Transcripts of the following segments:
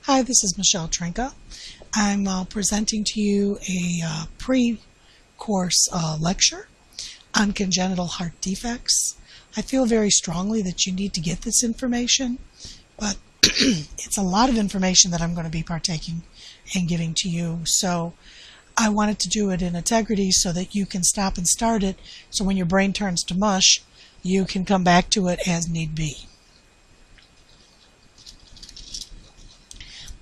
Hi, this is Michelle Trinka. I'm presenting to you a pre-course lecture on congenital heart defects. I feel very strongly that you need to get this information, but it's a lot of information that I'm going to be partaking and giving to you. So I wanted to do it in integrity so that you can stop and start it, so when your brain turns to mush, you can come back to it as need be.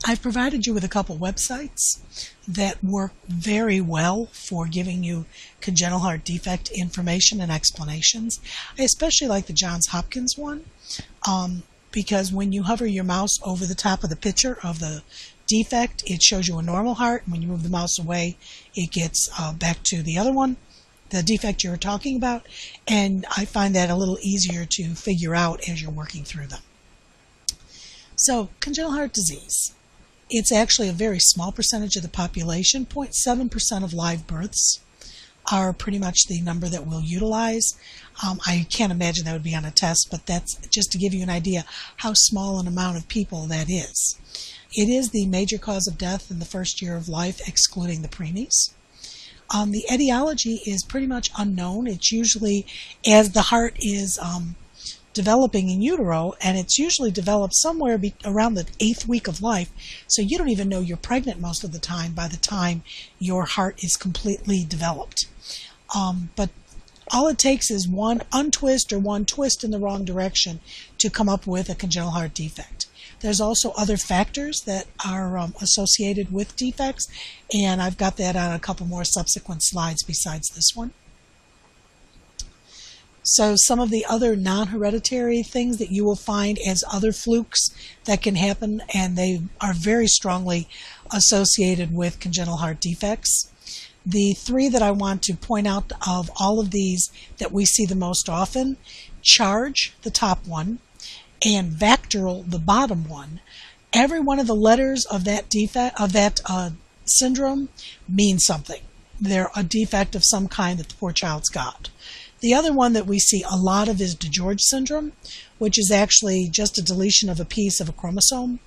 I've provided you with a couple websites that work very well for giving you congenital heart defect information and explanations. I especially like the Johns Hopkins one because when you hover your mouse over the top of the picture of the defect, it shows you a normal heart. When you move the mouse away, it gets back to the other one, the defect you were talking about, and I find that a little easier to figure out as you're working through them. So, congenital heart disease. It's actually a very small percentage of the population. 0.7% of live births are pretty much the number that we'll utilize. I can't imagine that would be on a test, but that's just to give you an idea how small an amount of people that is. It is the major cause of death in the first year of life, excluding the preemies. The etiology is pretty much unknown. It's usually as the heart is developing in utero, and it's usually developed somewhere around the 8th week of life, so you don't even know you're pregnant most of the time by the time your heart is completely developed. But all it takes is one untwist or one twist in the wrong direction to come up with a congenital heart defect. There's also other factors that are associated with defects, and I've got that on a couple more subsequent slides besides this one. So some of the other non-hereditary things that you will find as other flukes that can happen, and they are very strongly associated with congenital heart defects. The three that I want to point out of all of these that we see the most often: charge, the top one, and vactural, the bottom one. Every one of the letters of that defect, of that syndrome, means something. They're a defect of some kind that the poor child's got. The other one that we see a lot of is DeGeorge syndrome, which is actually just a deletion of a piece of a chromosome.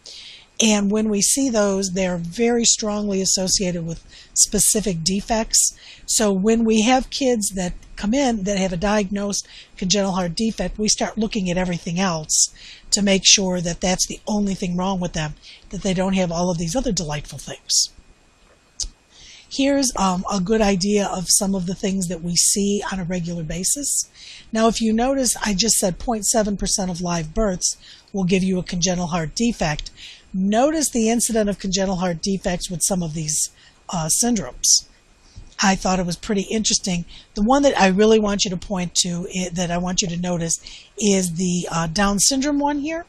And when we see those, they're very strongly associated with specific defects. So when we have kids that come in that have a diagnosed congenital heart defect, we start looking at everything else to make sure that that's the only thing wrong with them, that they don't have all of these other delightful things. Here's a good idea of some of the things that we see on a regular basis. Now, if you notice, I just said 0.7% of live births will give you a congenital heart defect. Notice the incidence of congenital heart defects with some of these syndromes. I thought it was pretty interesting. The one that I really want you to point to, that I want you to notice, is the Down syndrome one here.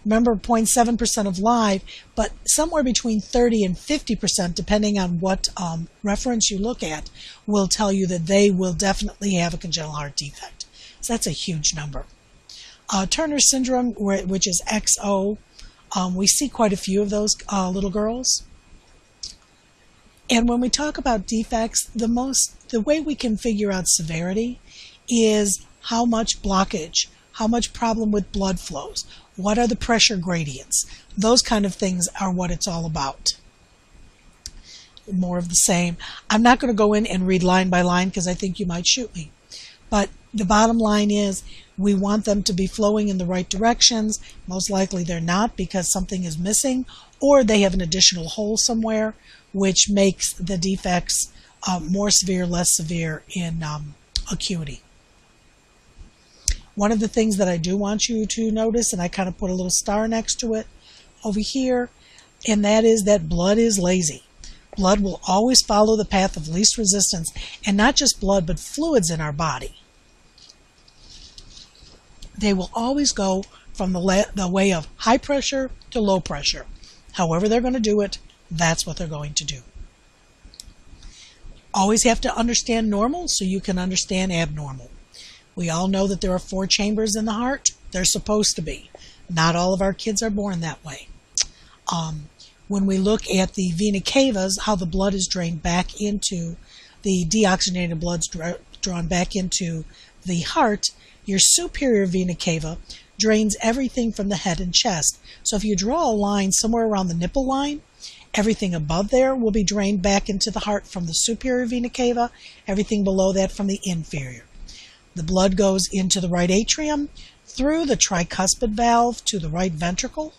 Remember, 0.7% of live, but somewhere between 30 and 50%, depending on what reference you look at, will tell you that they will definitely have a congenital heart defect. So that's a huge number. Turner syndrome, which is XO, we see quite a few of those little girls. And when we talk about defects, the way we can figure out severity is how much blockage, how much problem with blood flows, what are the pressure gradients. Those kind of things are what it's all about. More of the same. I'm not going to go in and read line by line because I think you might shoot me. But the bottom line is we want them to be flowing in the right directions. Most likely they're not because something is missing, or they have an additional hole somewhere, which makes the defects more severe, less severe in acuity. One of the things that I do want you to notice, and I kind of put a little star next to it over here, and that is that blood is lazy. Blood will always follow the path of least resistance, and not just blood, but fluids in our body. They will always go from the way of high pressure to low pressure. However they're going to do it, that's what they're going to do. Always have to understand normal so you can understand abnormal. We all know that there are 4 chambers in the heart. They're supposed to be. Not all of our kids are born that way. When we look at the vena cavas, how the blood is drained back into, the deoxygenated blood's drawn back into the heart, your superior vena cava drains everything from the head and chest. So if you draw a line somewhere around the nipple line, everything above there will be drained back into the heart from the superior vena cava, everything below that from the inferior. The blood goes into the right atrium, through the tricuspid valve to the right ventricle,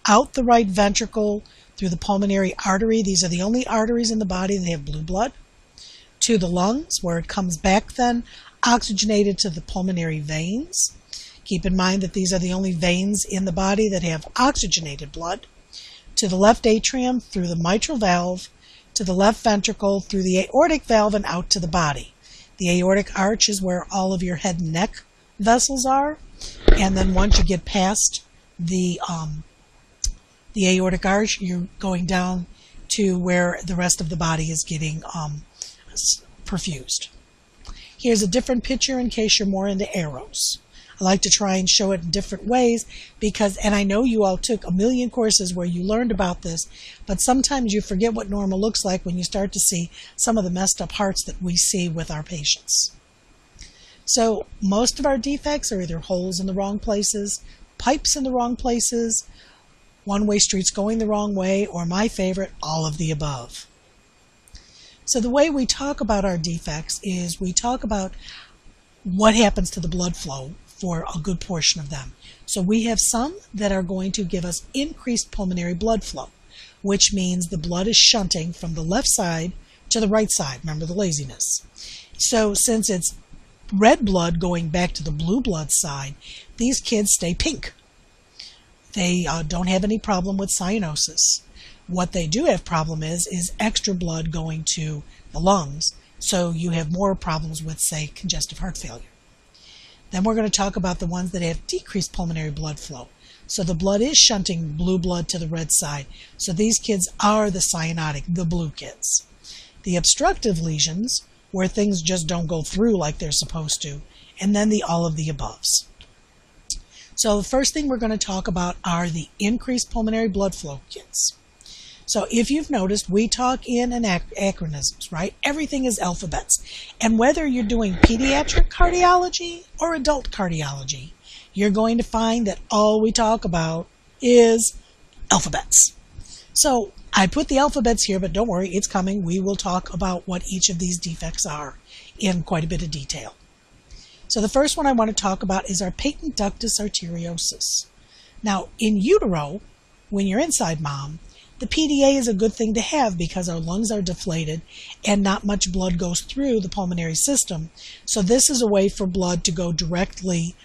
out the right ventricle through the pulmonary artery. These are the only arteries in the body that have blue blood. To the lungs, where it comes back then, oxygenated to the pulmonary veins. Keep in mind that these are the only veins in the body that have oxygenated blood. To the left atrium through the mitral valve, to the left ventricle through the aortic valve and out to the body. The aortic arch is where all of your head and neck vessels are, and then once you get past the aortic arch, you're going down to where the rest of the body is getting perfused. Here's a different picture in case you're more into arrows. I like to try and show it in different ways because, and I know you all took a million courses where you learned about this, but sometimes you forget what normal looks like when you start to see some of the messed up hearts that we see with our patients. So most of our defects are either holes in the wrong places, pipes in the wrong places, one-way streets going the wrong way, or my favorite, all of the above. So the way we talk about our defects is we talk about what happens to the blood flow for a good portion of them. So we have some that are going to give us increased pulmonary blood flow, which means the blood is shunting from the left side to the right side. Remember the laziness. So since it's red blood going back to the blue blood side, these kids stay pink. They don't have any problem with cyanosis. What they do have problem is extra blood going to the lungs, so you have more problems with, say, congestive heart failure. Then we're going to talk about the ones that have decreased pulmonary blood flow. So the blood is shunting blue blood to the red side. So these kids are the cyanotic, the blue kids. The obstructive lesions, where things just don't go through like they're supposed to, and then the all of the aboves. So the first thing we're going to talk about are the increased pulmonary blood flow kids. So if you've noticed, we talk in acronyms, right? Everything is alphabets. And whether you're doing pediatric cardiology or adult cardiology, you're going to find that all we talk about is alphabets. So I put the alphabets here, but don't worry, it's coming. We will talk about what each of these defects are in quite a bit of detail. So the first one I want to talk about is our patent ductus arteriosus. Now, in utero, when you're inside mom, the PDA is a good thing to have because our lungs are deflated and not much blood goes through the pulmonary system. So this is a way for blood to go directly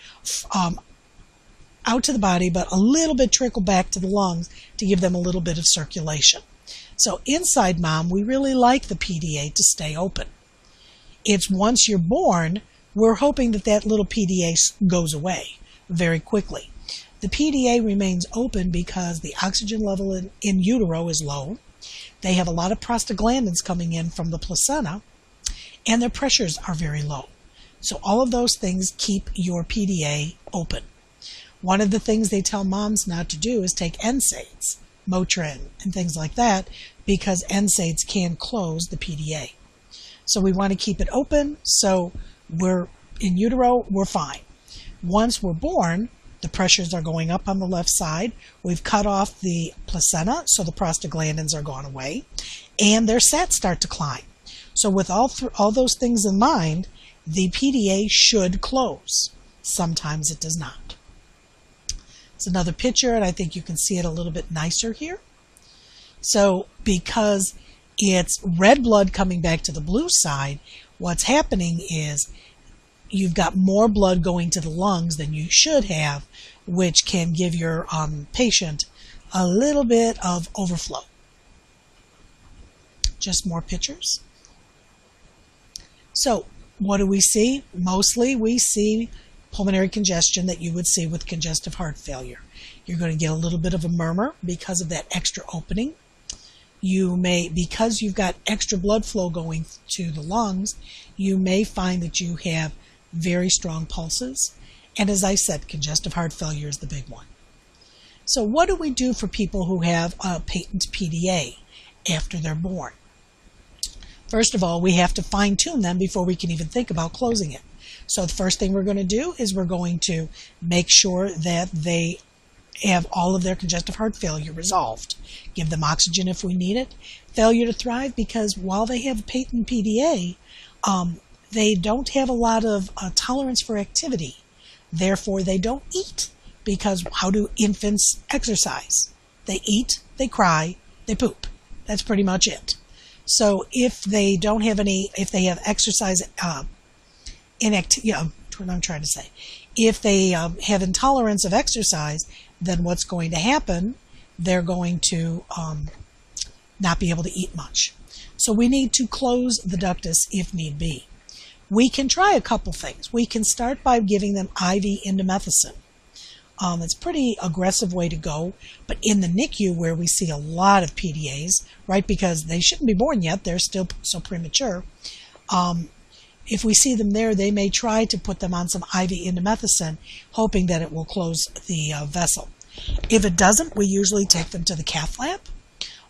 out to the body, but a little bit trickle back to the lungs to give them a little bit of circulation. So inside mom, we really like the PDA to stay open. It's once you're born, we're hoping that that little PDA goes away very quickly. The PDA remains open because the oxygen level in utero is low. They have a lot of prostaglandins coming in from the placenta, and their pressures are very low. So all of those things keep your PDA open. One of the things they tell moms not to do is take NSAIDs, Motrin, and things like that, because NSAIDs can close the PDA. So we want to keep it open, so we're in utero, we're fine. Once we're born, the pressures are going up on the left side. We've cut off the placenta, so the prostaglandins are gone away, and their sats start to climb. So with all those things in mind, the PDA should close. Sometimes it does not. It's another picture, and I think you can see it a little bit nicer here. So because it's red blood coming back to the blue side, what's happening is you've got more blood going to the lungs than you should have, which can give your patient a little bit of overflow. Just more pictures. So what do we see? Mostly we see pulmonary congestion that you would see with congestive heart failure. You're going to get a little bit of a murmur because of that extra opening. You may, because you've got extra blood flow going to the lungs, you may find that you have very strong pulses. And as I said, congestive heart failure is the big one. So what do we do for people who have a patent PDA after they're born? First of all, we have to fine-tune them before we can even think about closing it. So the first thing we're going to do is we're going to make sure that they have all of their congestive heart failure resolved. Give them oxygen if we need it. Failure to thrive, because while they have patent PDA, they don't have a lot of tolerance for activity. Therefore, they don't eat, because how do infants exercise? They eat, they cry, they poop. That's pretty much it. So if they don't have if they have exercise what I'm trying to say. If they have intolerance of exercise, then what's going to happen? They're going to not be able to eat much. So we need to close the ductus if need be. We can try a couple things. We can start by giving them IV indomethacin. It's a pretty aggressive way to go, but in the NICU, where we see a lot of PDAs, right, because they shouldn't be born yet, they're still so premature, if we see them there, they may try to put them on some IV indomethacin, hoping that it will close the vessel. If it doesn't, we usually take them to the cath lab,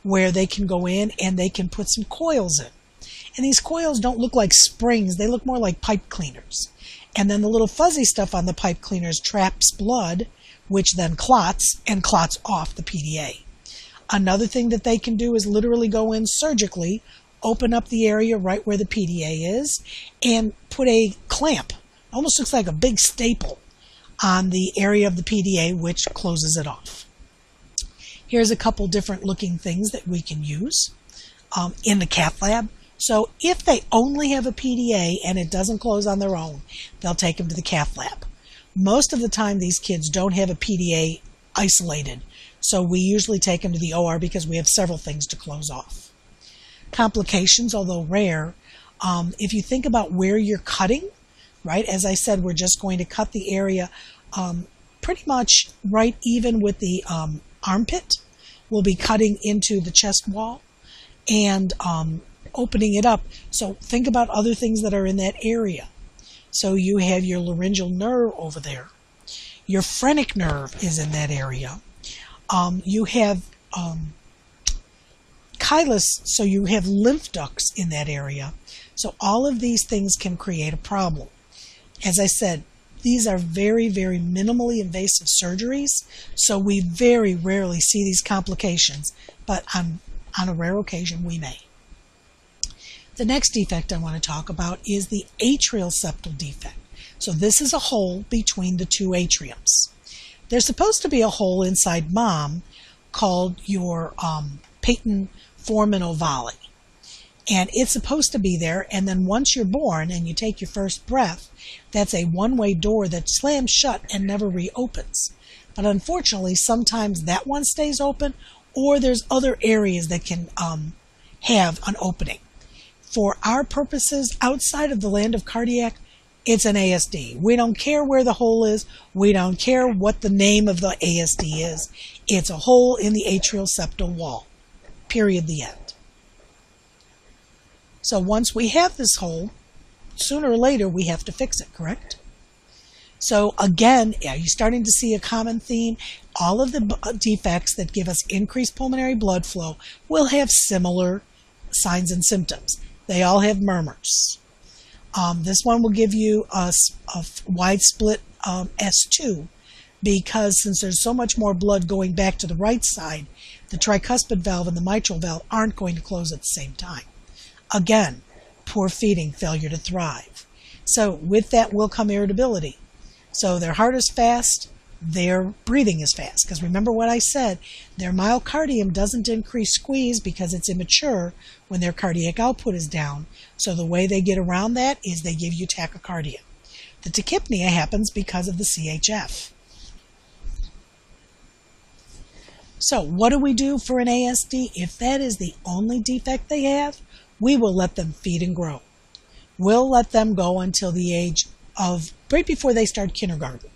where they can go in and they can put some coils in. And these coils don't look like springs, they look more like pipe cleaners. And then the little fuzzy stuff on the pipe cleaners traps blood, which then clots and clots off the PDA. Another thing that they can do is literally go in surgically, open up the area right where the PDA is, and put a clamp, almost looks like a big staple, on the area of the PDA, which closes it off. Here's a couple different looking things that we can use in the cath lab. So if they only have a PDA and it doesn't close on their own, they'll take them to the cath lab. Most of the time, these kids don't have a PDA isolated, so we usually take them to the OR because we have several things to close off. Complications, although rare, if you think about where you're cutting, right, as I said, we're just going to cut the area pretty much right even with the armpit. We'll be cutting into the chest wall and opening it up. So think about other things that are in that area. So you have your laryngeal nerve over there. Your phrenic nerve is in that area. You have chylus, so you have lymph ducts in that area. So all of these things can create a problem. As I said, these are very, very minimally invasive surgeries, so we very rarely see these complications, but on a rare occasion we may. The next defect I want to talk about is the atrial septal defect. So this is a hole between the two atriums. There's supposed to be a hole inside mom called your patent foramen ovale. And it's supposed to be there, and then once you're born and you take your first breath, that's a one-way door that slams shut and never reopens. But unfortunately, sometimes that one stays open, or there's other areas that can have an opening. For our purposes, outside of the land of cardiac, it's an ASD. We don't care where the hole is. We don't care what the name of the ASD is. It's a hole in the atrial septal wall. Period, the end. So once we have this hole, sooner or later we have to fix it, correct? So again, are you starting to see a common theme? All of the defects that give us increased pulmonary blood flow will have similar signs and symptoms. They all have murmurs. This one will give you a wide split S2, because since there's so much more blood going back to the right side, the tricuspid valve and the mitral valve aren't going to close at the same time. Again, poor feeding, failure to thrive. So with that will come irritability. So their heart is fast, their breathing is fast. Because remember what I said, their myocardium doesn't increase squeeze because it's immature when their cardiac output is down. So the way they get around that is they give you tachycardia. The tachypnea happens because of the CHF. So what do we do for an ASD? If that is the only defect they have, we will let them feed and grow. We'll let them go until the age of right before they start kindergarten.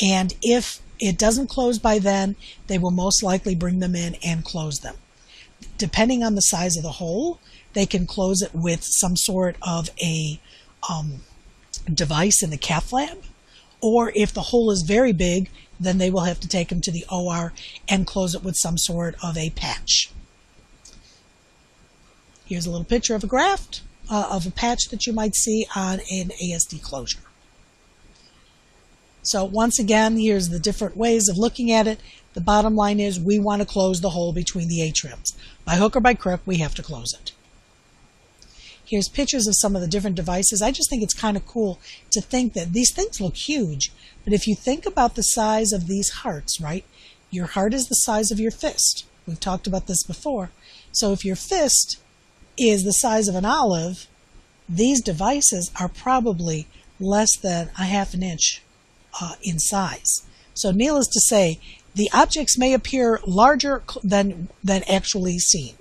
And if it doesn't close by then, they will most likely bring them in and close them. Depending on the size of the hole, they can close it with some sort of a device in the cath lab. Or if the hole is very big, then they will have to take them to the OR and close it with some sort of a patch. Here's a little picture of a graft, of a patch that you might see on an ASD closure. So once again, here's the different ways of looking at it. The bottom line is we want to close the hole between the atriums. By hook or by crook, we have to close it. Here's pictures of some of the different devices. I just think it's kind of cool to think that these things look huge, but if you think about the size of these hearts, right? Your heart is the size of your fist. We've talked about this before. So if your fist is the size of an olive, these devices are probably less than a half an inch in size. So needless to say, the objects may appear larger than actually seen.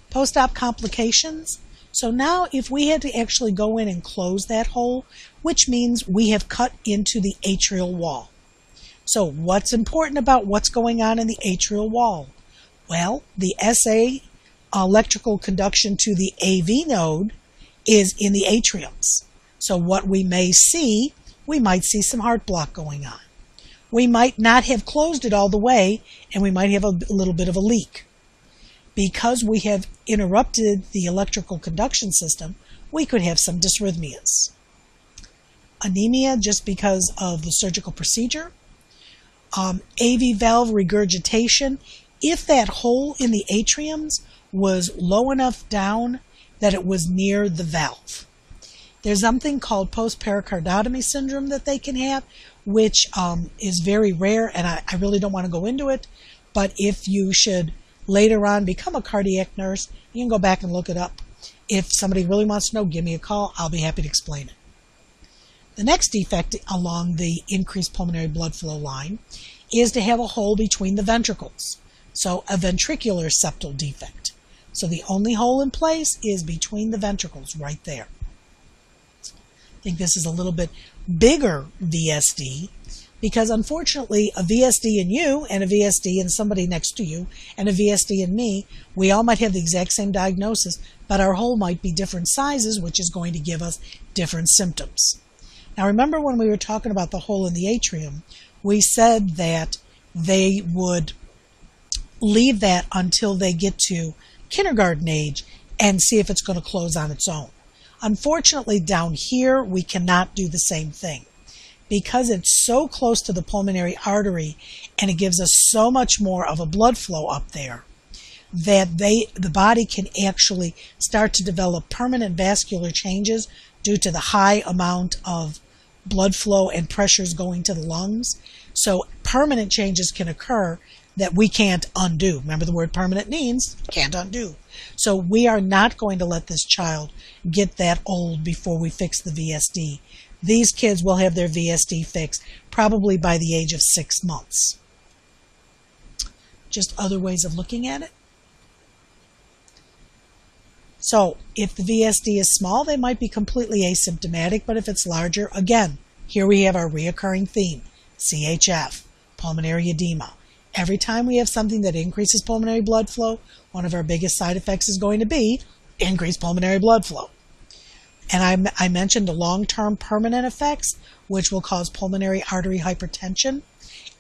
Post-op complications. So now if we had to actually go in and close that hole, which means we have cut into the atrial wall. So what's important about what's going on in the atrial wall? Well, the SA electrical conduction to the AV node is in the atriums. So what we may see, we might see some heart block going on. We might not have closed it all the way, and we might have a little bit of a leak. Because we have interrupted the electrical conduction system, we could have some dysrhythmias. Anemia just because of the surgical procedure. AV valve regurgitation. If that hole in the atriums was low enough down that it was near the valve. There's something called post-pericardotomy syndrome that they can have, which is very rare, and I really don't want to go into it, but if you should later on become a cardiac nurse, you can go back and look it up. If somebody really wants to know, give me a call. I'll be happy to explain it. The next defect along the increased pulmonary blood flow line is to have a hole between the ventricles. So a ventricular septal defect. So the only hole in place is between the ventricles right there. I think this is a little bit bigger VSD because unfortunately a VSD in you and a VSD in somebody next to you and a VSD in me, we all might have the exact same diagnosis, but our hole might be different sizes, which is going to give us different symptoms. Now remember when we were talking about the hole in the atrium, we said that they would leave that until they get to kindergarten age and see if it's going to close on its own. Unfortunately, down here, we cannot do the same thing because it's so close to the pulmonary artery and it gives us so much more of a blood flow up there that the body can actually start to develop permanent vascular changes due to the high amount of blood flow and pressures going to the lungs. So permanent changes can occur that we can't undo. Remember the word permanent means can't undo. So we are not going to let this child get that old before we fix the VSD. These kids will have their VSD fixed probably by the age of 6 months. Just other ways of looking at it. So if the VSD is small, they might be completely asymptomatic, but if it's larger, again, here we have our reoccurring theme, CHF, pulmonary edema. Every time we have something that increases pulmonary blood flow, one of our biggest side effects is going to be increased pulmonary blood flow. And I mentioned the long-term permanent effects, which will cause pulmonary artery hypertension.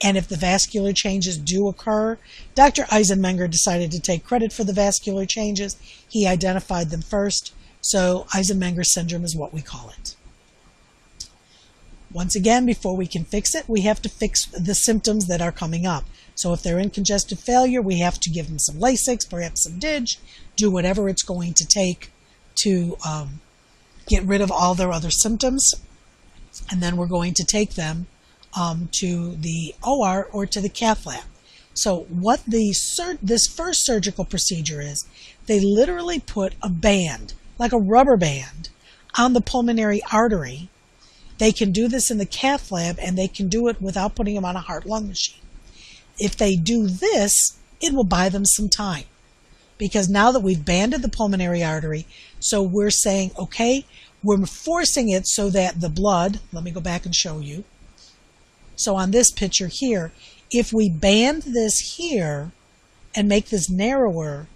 And if the vascular changes do occur, Dr. Eisenmenger decided to take credit for the vascular changes. He identified them first, so Eisenmenger syndrome is what we call it. Once again, before we can fix it, we have to fix the symptoms that are coming up. So if they're in congestive failure, we have to give them some Lasix, perhaps some DIG, do whatever it's going to take to get rid of all their other symptoms. And then we're going to take them to the OR or to the cath lab. So what this first surgical procedure is, they literally put a band, like a rubber band, on the pulmonary artery. They can do this in the cath lab, and they can do it without putting them on a heart-lung machine. If they do this, it will buy them some time. Because now that we've banded the pulmonary artery, so we're saying, okay, we're forcing it so that the blood, let me go back and show you. So on this picture here, if we band this here and make this narrower,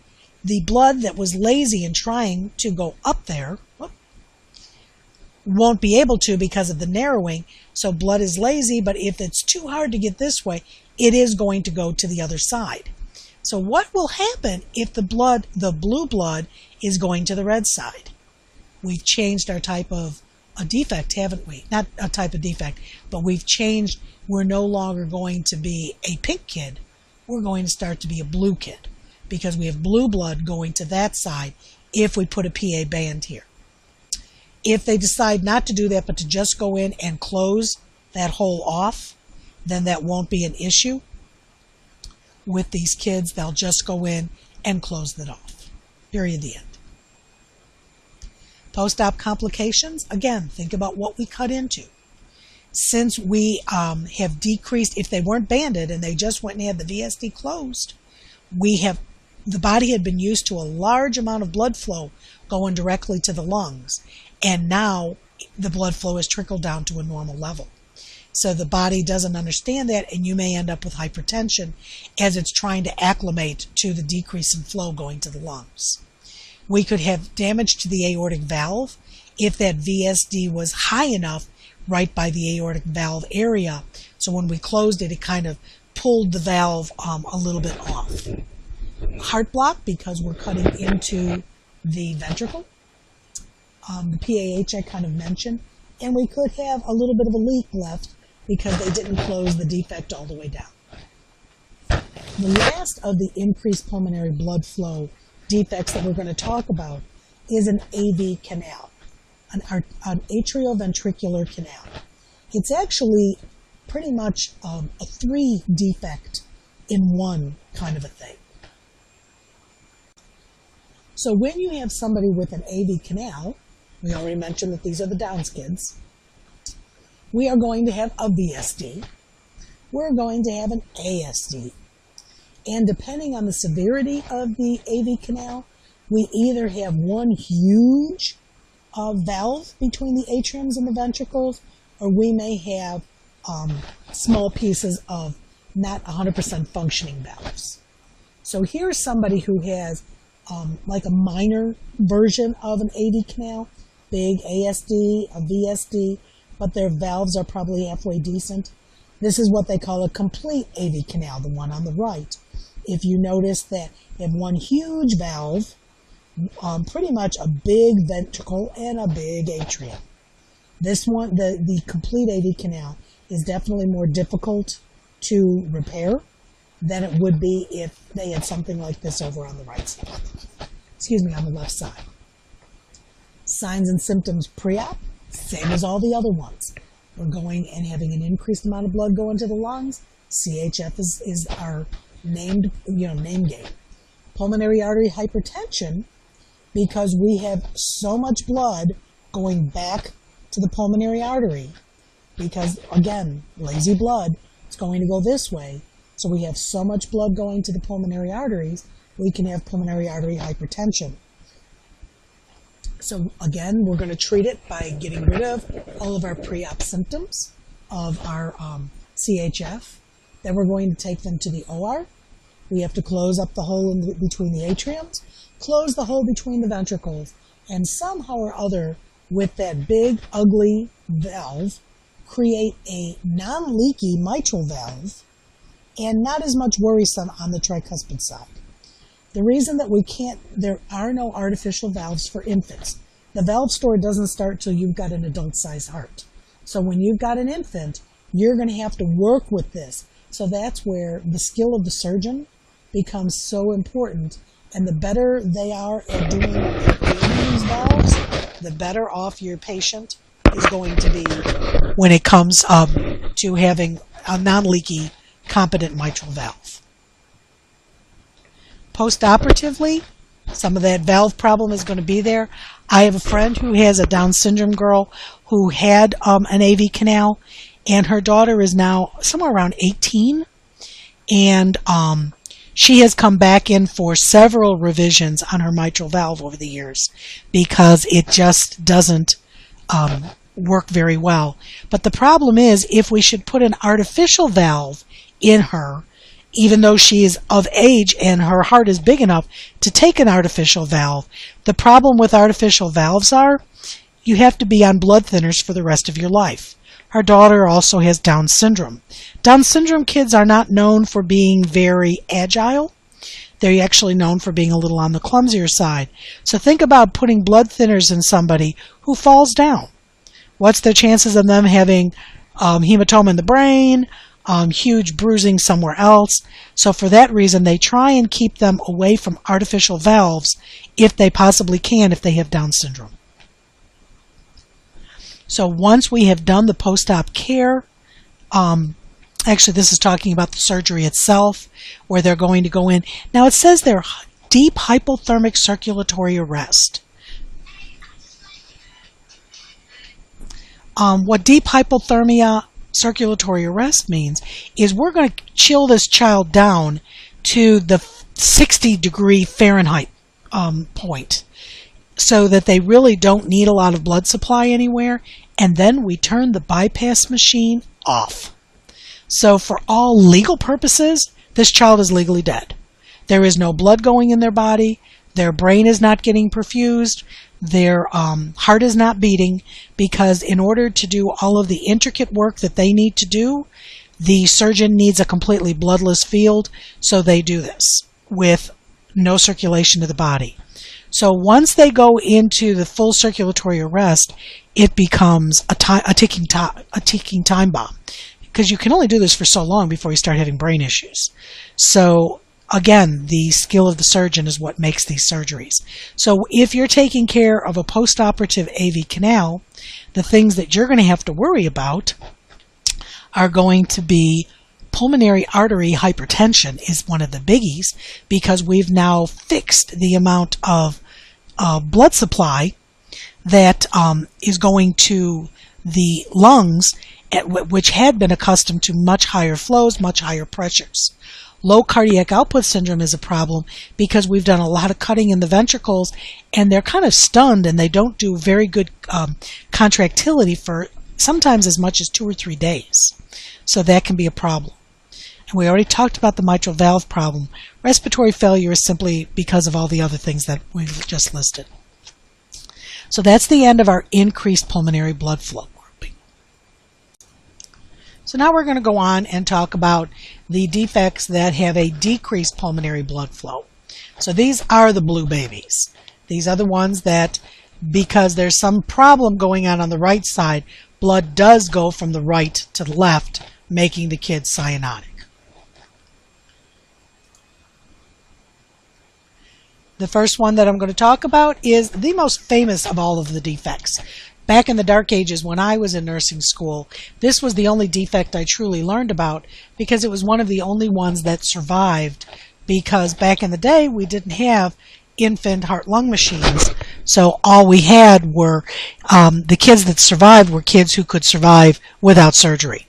the blood that was lazy and trying to go up there, won't be able to because of the narrowing. So blood is lazy, but if it's too hard to get this way, it is going to go to the other side. So what will happen if the blue blood, is going to the red side? We've changed our type of a defect, haven't we? Not a type of defect, but we've changed. We're no longer going to be a pink kid. We're going to start to be a blue kid because we have blue blood going to that side if we put a PA band here. If they decide not to do that, but to just go in and close that hole off, then that won't be an issue with these kids. They'll just go in and close that off. Period, the end. Post-op complications, again, think about what we cut into. Since we have decreased, if they weren't banded and they just went and had the VSD closed, the body had been used to a large amount of blood flow going directly to the lungs, and now the blood flow has trickled down to a normal level. So the body doesn't understand that, and you may end up with hypertension as it's trying to acclimate to the decrease in flow going to the lungs. We could have damage to the aortic valve if that VSD was high enough right by the aortic valve area. So when we closed it, it kind of pulled the valve a little bit off. Heart block, because we're cutting into the ventricle. The PAH I kind of mentioned. And we could have a little bit of a leak left because they didn't close the defect all the way down. The last of the increased pulmonary blood flow defects that we're going to talk about is an AV canal, an atrioventricular canal. It's actually pretty much a 3 defect in one kind of a thing. So when you have somebody with an AV canal, we already mentioned that these are the Downs kids, we are going to have a VSD, we're going to have an ASD. And depending on the severity of the AV canal, we either have one huge valve between the atriums and the ventricles, or we may have small pieces of not 100% functioning valves. So here's somebody who has like a minor version of an AV canal, big ASD, a VSD, but their valves are probably halfway decent. This is what they call a complete AV canal, the one on the right. If you notice that they have one huge valve, pretty much a big ventricle and a big atrium. This one, the complete AV canal, is definitely more difficult to repair than it would be if they had something like this over on the right side. Excuse me, on the left side. Signs and symptoms pre-op, same as all the other ones. We're going and having an increased amount of blood go into the lungs. CHF is our name game. Pulmonary artery hypertension, because we have so much blood going back to the pulmonary artery, because again, lazy blood, it's going to go this way. So we have so much blood going to the pulmonary arteries, we can have pulmonary artery hypertension. So again, we're going to treat it by getting rid of all of our pre-op symptoms of our CHF. Then we're going to take them to the OR. We have to close up the hole between the atriums, close the hole between the ventricles, and somehow or other, with that big, ugly valve, create a non-leaky mitral valve and not as much worrisome on the tricuspid side. The reason that there are no artificial valves for infants. The valve story doesn't start till you've got an adult-sized heart. So when you've got an infant, you're going to have to work with this. So that's where the skill of the surgeon becomes so important. And the better they are at doing these valves, the better off your patient is going to be when it comes to having a non-leaky, competent mitral valve. Postoperatively, some of that valve problem is going to be there. I have a friend who has a Down syndrome girl who had an AV canal, and her daughter is now somewhere around 18, and she has come back in for several revisions on her mitral valve over the years because it just doesn't work very well. But the problem is, if we should put an artificial valve in her, even though she is of age and her heart is big enough to take an artificial valve, the problem with artificial valves are you have to be on blood thinners for the rest of your life. Her daughter also has Down syndrome. Down syndrome kids are not known for being very agile. They're actually known for being a little on the clumsier side. So think about putting blood thinners in somebody who falls down. What's their chances of them having hematoma in the brain, huge bruising somewhere else? So for that reason, they try and keep them away from artificial valves if they possibly can, if they have Down syndrome. So once we have done the post-op care, actually this is talking about the surgery itself, where they're going to go in. Now it says they're deep hypothermic circulatory arrest. What deep hypothermia circulatory arrest means is we're going to chill this child down to the 60-degree Fahrenheit point, so that they really don't need a lot of blood supply anywhere, and then we turn the bypass machine off. So for all legal purposes, this child is legally dead. There is no blood going in their body, their brain is not getting perfused, their heart is not beating, because in order to do all of the intricate work that they need to do, the surgeon needs a completely bloodless field, so they do this with no circulation to the body. So once they go into the full circulatory arrest, it becomes a ticking time bomb, because you can only do this for so long before you start having brain issues. So again, the skill of the surgeon is what makes these surgeries. So if you're taking care of a postoperative AV canal, the things that you're going to have to worry about are going to be pulmonary artery hypertension is one of the biggies, because we've now fixed the amount of blood supply that is going to the lungs, which had been accustomed to much higher flows, much higher pressures. Low cardiac output syndrome is a problem because we've done a lot of cutting in the ventricles, and they're kind of stunned, and they don't do very good contractility for sometimes as much as 2 or 3 days. So that can be a problem. And we already talked about the mitral valve problem. Respiratory failure is simply because of all the other things that we've just listed. So that's the end of our increased pulmonary blood flow grouping. So now we're going to go on and talk about the defects that have a decreased pulmonary blood flow. So these are the blue babies. These are the ones that, because there's some problem going on the right side, blood does go from the right to the left, making the kid cyanotic. The first one that I'm going to talk about is the most famous of all of the defects. Back in the dark ages when I was in nursing school, this was the only defect I truly learned about, because it was one of the only ones that survived, because back in the day we didn't have infant heart-lung machines, so all we had were the kids that survived were kids who could survive without surgery.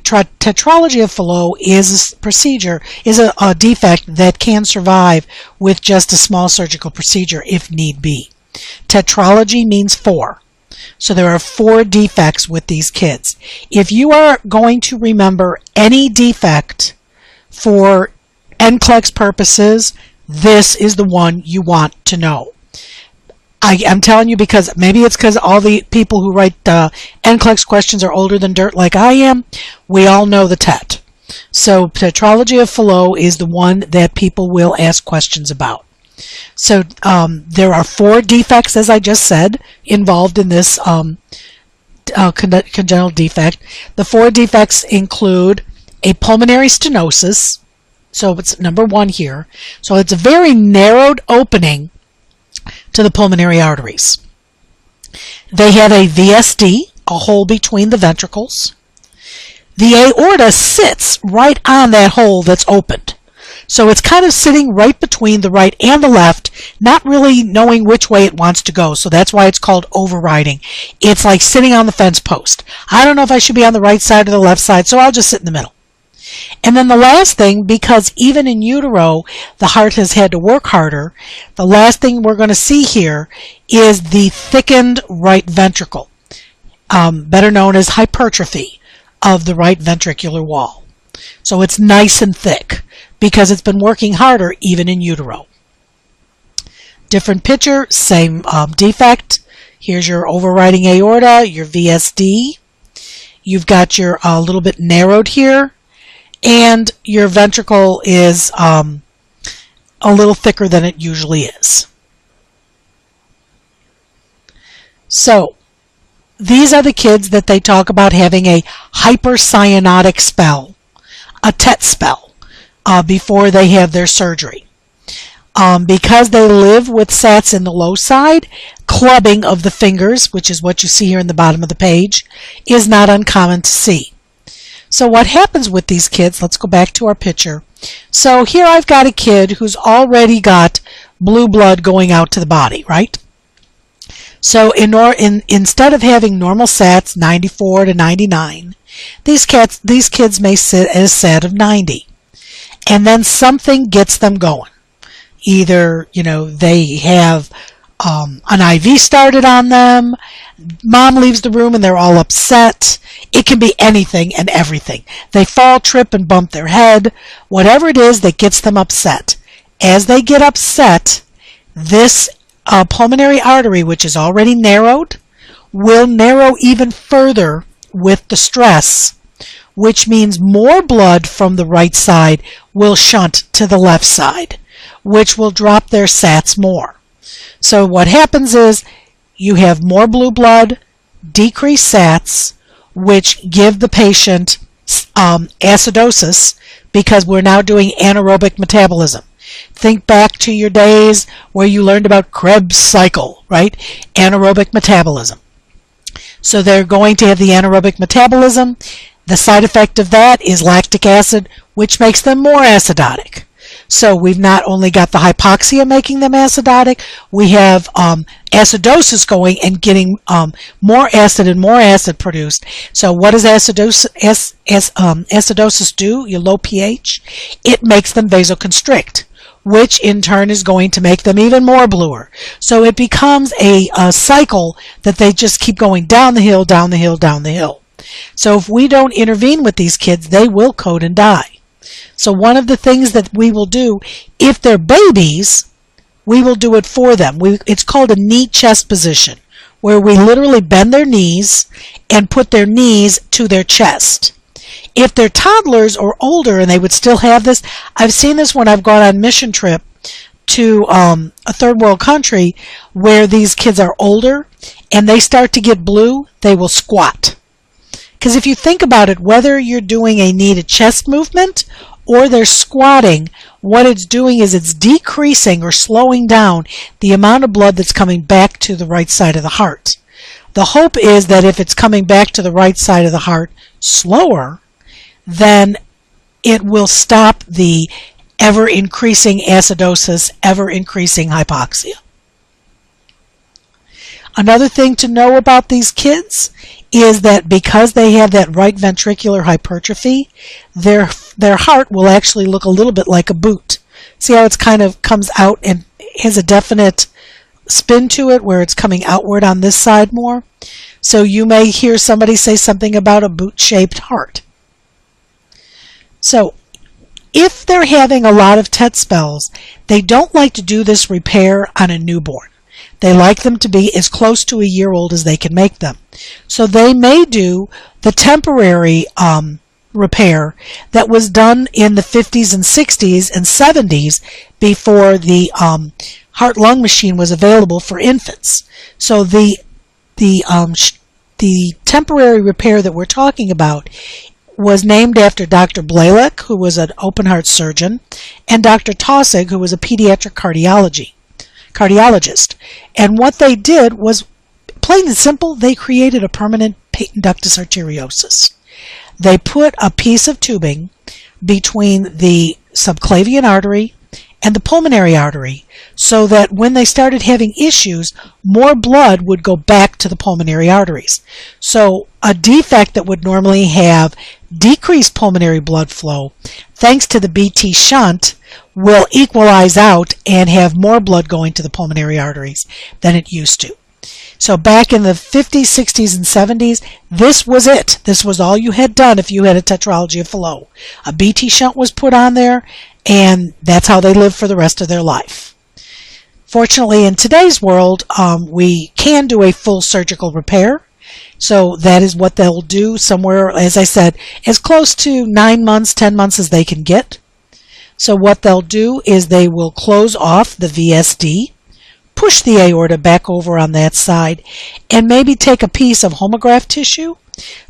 Tetralogy of Fallot is a procedure, is a defect that can survive with just a small surgical procedure if need be. Tetralogy means 4. So there are 4 defects with these kids. If you are going to remember any defect for NCLEX purposes, this is the one you want to know. I'm telling you, because maybe it's because all the people who write NCLEX questions are older than dirt like I am. We all know the TET. So Tetralogy of Fallot is the one that people will ask questions about. So there are 4 defects, as I just said, involved in this congenital defect. The 4 defects include a pulmonary stenosis. So it's number 1 here. So it's a very narrowed opening to the pulmonary arteries. They have a VSD, a hole between the ventricles. The aorta sits right on that hole that's opened. So it's kind of sitting right between the right and the left, not really knowing which way it wants to go. So that's why it's called overriding. It's like sitting on the fence post. I don't know if I should be on the right side or the left side, so I'll just sit in the middle. And then the last thing, because even in utero, the heart has had to work harder, the last thing we're going to see here is the thickened right ventricle, better known as hypertrophy of the right ventricular wall. So it's nice and thick because it's been working harder even in utero. Different picture, same defect. Here's your overriding aorta, your VSD. You've got your little bit narrowed here. And your ventricle is a little thicker than it usually is. So, these are the kids that they talk about having a hypercyanotic spell, a TET spell, before they have their surgery. Because they live with SATs in the low side, clubbing of the fingers, which is what you see here in the bottom of the page, is not uncommon to see. So what happens with these kids, let's go back to our picture. So here I've got a kid who's already got blue blood going out to the body, right? So instead of having normal SATs, 94 to 99, these kids may sit at a SAT of 90. And then something gets them going. Either, they have an IV started on them, mom leaves the room and they're all upset. It can be anything and everything. They fall, trip, and bump their head. Whatever it is that gets them upset. As they get upset, this pulmonary artery, which is already narrowed, will narrow even further with the stress, which means more blood from the right side will shunt to the left side, which will drop their SATs more. So what happens is you have more blue blood, decreased SATs, which give the patient acidosis, because we're now doing anaerobic metabolism. Think back to your days where you learned about Krebs cycle, right? Anaerobic metabolism. So they're going to have the anaerobic metabolism. The side effect of that is lactic acid, which makes them more acidotic. So we've not only got the hypoxia making them acidotic, we have acidosis going and getting more acid and more acid produced. So what does acidosis do? Your low pH? It makes them vasoconstrict, which in turn is going to make them even more bluer. So it becomes a cycle that they just keep going down the hill, down the hill, down the hill. So if we don't intervene with these kids, they will code and die. So one of the things that we will do, if they're babies, we will do it for them. It's called a knee-chest position, where we literally bend their knees and put their knees to their chest. If they're toddlers or older and they would still have this, I've seen this when I've gone on mission trip to a third world country where these kids are older and they start to get blue, they will squat. Because if you think about it, whether you're doing a knee to chest movement or they're squatting, what it's doing is it's decreasing or slowing down the amount of blood that's coming back to the right side of the heart. The hope is that if it's coming back to the right side of the heart slower, then it will stop the ever-increasing acidosis, ever-increasing hypoxia. Another thing to know about these kids is that because they have that right ventricular hypertrophy, their heart will actually look a little bit like a boot. See how it's kind of comes out and has a definite spin to it where it's coming outward on this side more? So you may hear somebody say something about a boot-shaped heart. So if they're having a lot of TET spells, they don't like to do this repair on a newborn. They like them to be as close to a year old as they can make them. So they may do the temporary repair that was done in the 50s and 60s and 70s before the heart-lung machine was available for infants. So the temporary repair that we're talking about was named after Dr. Blalock, who was an open-heart surgeon, and Dr. Taussig, who was a pediatric cardiologist. And what they did was, plain and simple, they created a permanent patent ductus arteriosus. They put a piece of tubing between the subclavian artery and the pulmonary artery so that when they started having issues, more blood would go back to the pulmonary arteries. So a defect that would normally have decreased pulmonary blood flow, thanks to the BT shunt, will equalize out and have more blood going to the pulmonary arteries than it used to. So back in the 50s, 60s, and 70s, this was it. This was all you had done if you had a Tetralogy of Fallot. A BT shunt was put on there, and that's how they lived for the rest of their life. Fortunately, in today's world, we can do a full surgical repair. So that is what they'll do somewhere, as I said, as close to 9 months, 10 months as they can get. So what they'll do is they will close off the VSD, push the aorta back over on that side and maybe take a piece of homograft tissue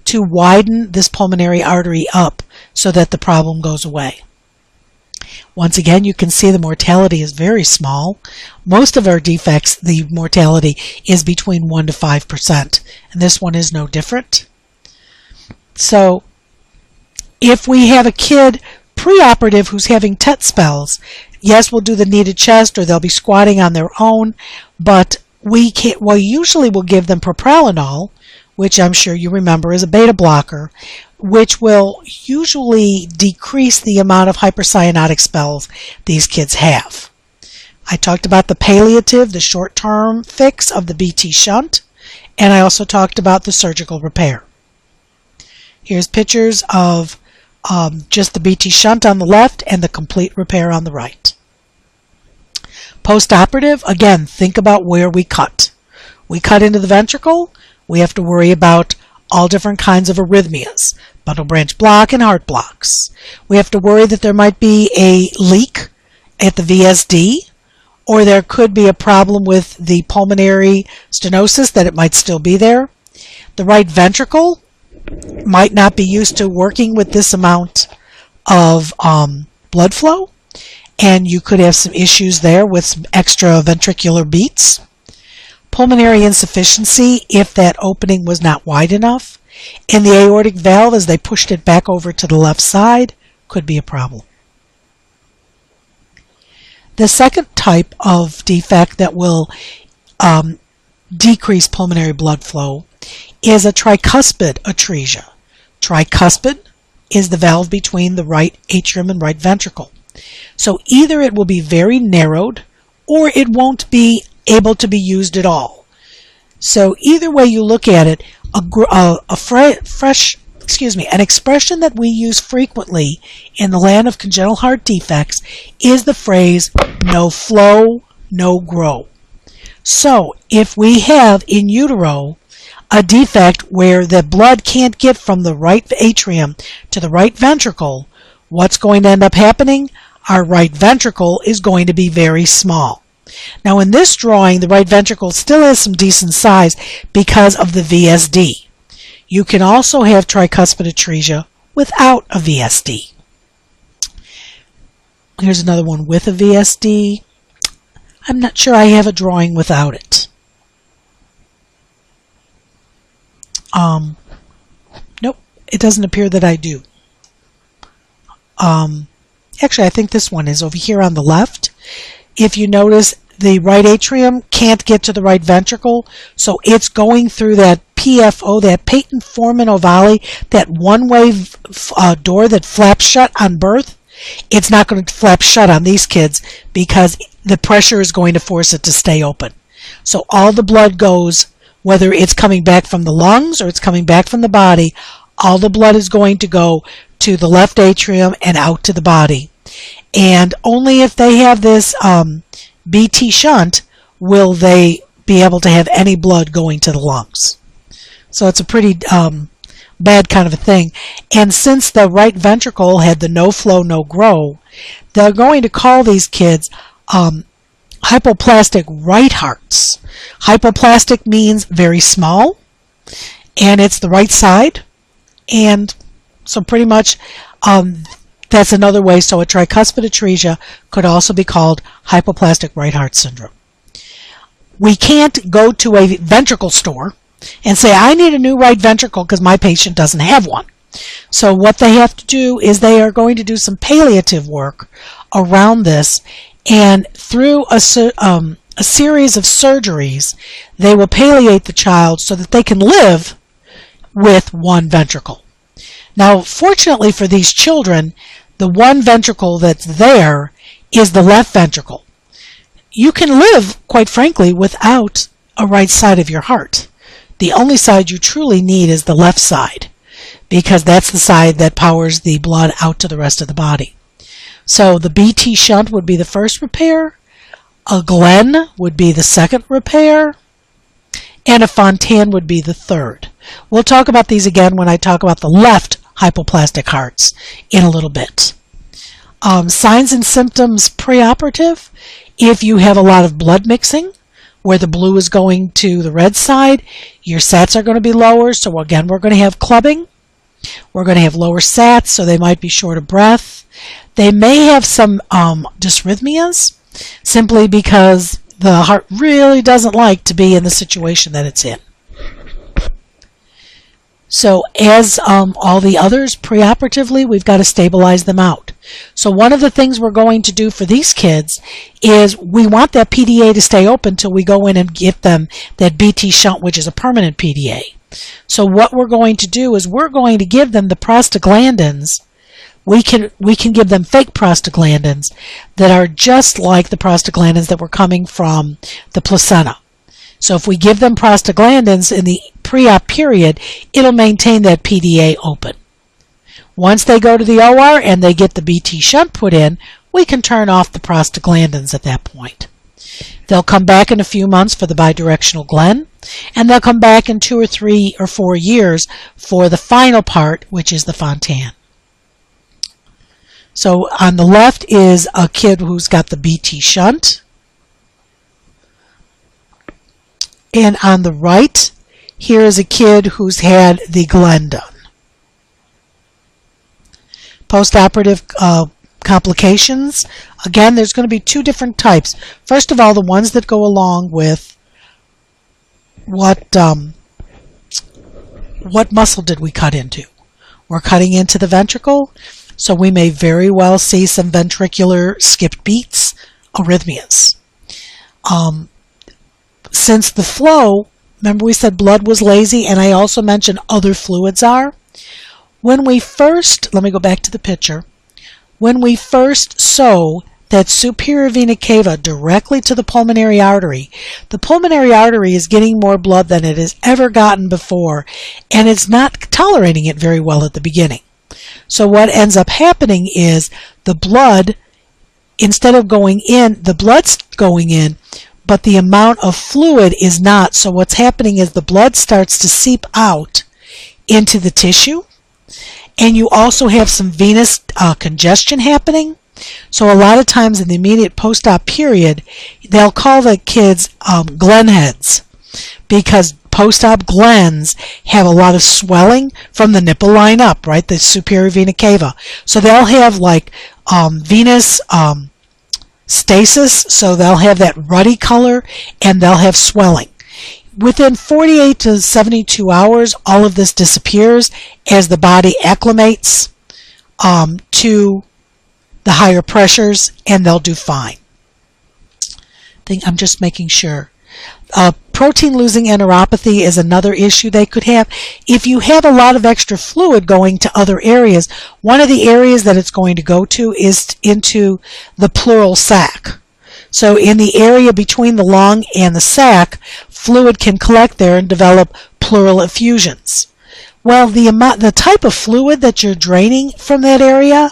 to widen this pulmonary artery up so that the problem goes away. Once again, you can see the mortality is very small. Most of our defects, the mortality is between 1 to 5%, and this one is no different. So if we have a kid preoperative who's having TET spells, yes, we'll do the kneaded chest or they'll be squatting on their own, but we usually will give them propranolol, which I'm sure you remember is a beta blocker, which will usually decrease the amount of hypercyanotic spells these kids have. I talked about the palliative, the short-term fix of the BT shunt, and I also talked about the surgical repair. Here's pictures of just the BT shunt on the left and the complete repair on the right. Postoperative, again, think about where we cut. We cut into the ventricle, we have to worry about all different kinds of arrhythmias, bundle branch block and heart blocks. We have to worry that there might be a leak at the VSD, or there could be a problem with the pulmonary stenosis, that it might still be there. The right ventricle might not be used to working with this amount of blood flow, and you could have some issues there with some extra ventricular beats. Pulmonary insufficiency, if that opening was not wide enough, and the aortic valve, as they pushed it back over to the left side, could be a problem. The second type of defect that will decrease pulmonary blood flow is a tricuspid atresia. Tricuspid is the valve between the right atrium and right ventricle. So either it will be very narrowed or it won't be able to be used at all. So either way you look at it, an expression that we use frequently in the land of congenital heart defects is the phrase, no flow, no grow. So if we have in utero a defect where the blood can't get from the right atrium to the right ventricle, what's going to end up happening? Our right ventricle is going to be very small. Now in this drawing, the right ventricle still has some decent size because of the VSD. You can also have tricuspid atresia without a VSD. Here's another one with a VSD. I'm not sure I have a drawing without it. Nope, it doesn't appear that I do. Actually, I think this one is over here on the left. If you notice, the right atrium can't get to the right ventricle, so it's going through that PFO, that patent foramen ovale, that one-way door that flaps shut on birth. It's not going to flap shut on these kids because the pressure is going to force it to stay open. So all the blood goes, whether it's coming back from the lungs or it's coming back from the body, all the blood is going to go to the left atrium and out to the body. And only if they have this BT shunt will they be able to have any blood going to the lungs. So it's a pretty bad kind of a thing. And since the right ventricle had the no flow, no grow, they're going to call these kids hypoplastic right hearts. Hypoplastic means very small, and it's the right side. And so pretty much that's another way. So a tricuspid atresia could also be called hypoplastic right heart syndrome. We can't go to a ventricle store and say, I need a new right ventricle because my patient doesn't have one. So what they have to do is they are going to do some palliative work around this, and through a series of surgeries, they will palliate the child so that they can live with one ventricle. Now, fortunately for these children, the one ventricle that's there is the left ventricle. You can live, quite frankly, without a right side of your heart. The only side you truly need is the left side, because that's the side that powers the blood out to the rest of the body. So the BT shunt would be the first repair, a Glenn would be the second repair, and a Fontan would be the third. We'll talk about these again when I talk about the left hypoplastic hearts in a little bit. Signs and symptoms preoperative: if you have a lot of blood mixing, where the blue is going to the red side, your sats are going to be lower. So again, we're going to have clubbing. We're going to have lower sats, so they might be short of breath. They may have some dysrhythmias, simply because the heart really doesn't like to be in the situation that it's in. So as all the others, preoperatively, we've got to stabilize them out. So one of the things we're going to do for these kids is we want that PDA to stay open till we go in and give them that BT shunt, which is a permanent PDA. So what we're going to do is we're going to give them the prostaglandins. We can give them fake prostaglandins that are just like the prostaglandins that were coming from the placenta. So if we give them prostaglandins in the pre-op period, it'll maintain that PDA open. Once they go to the OR and they get the BT shunt put in, we can turn off the prostaglandins at that point. They'll come back in a few months for the bidirectional Glen, and they'll come back in 2 or 3 or 4 years for the final part, which is the Fontan. So on the left is a kid who's got the BT shunt. And on the right, here is a kid who's had the Glen done. Postoperative complications. Again, there's going to be 2 different types. First of all, the ones that go along with what muscle did we cut into? We're cutting into the ventricle, so we may very well see some ventricular skipped beats, arrhythmias. Since the flow, remember we said blood was lazy, and I also mentioned other fluids are. When we first, let me go back to the picture. When we first sew that superior vena cava directly to the pulmonary artery is getting more blood than it has ever gotten before, and it's not tolerating it very well at the beginning. So what ends up happening is the blood, instead of going in, the blood's going in, but the amount of fluid is not. So what's happening is the blood starts to seep out into the tissue, and you also have some venous congestion happening. So a lot of times in the immediate post-op period, they'll call the kids Glen heads, because post-op Glens have a lot of swelling from the nipple line up, right, the superior vena cava. So they'll have like venous stasis, so they'll have that ruddy color, and they'll have swelling. Within 48 to 72 hours, all of this disappears as the body acclimates to the higher pressures, and they'll do fine. I'm just making sure. Protein-losing enteropathy is another issue they could have. If you have a lot of extra fluid going to other areas, one of the areas that it's going to go to is into the pleural sac. So in the area between the lung and the sac, fluid can collect there and develop pleural effusions. Well, the type of fluid that you're draining from that area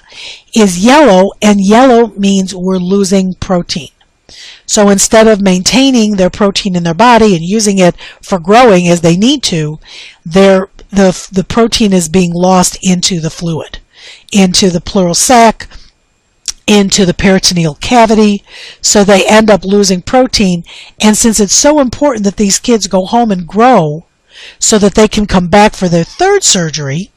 is yellow, and yellow means we're losing protein. So instead of maintaining their protein in their body and using it for growing as they need to, the protein is being lost into the fluid, into the pleural sac, into the peritoneal cavity, so they end up losing protein. And since it's so important that these kids go home and grow so that they can come back for their 3rd surgery,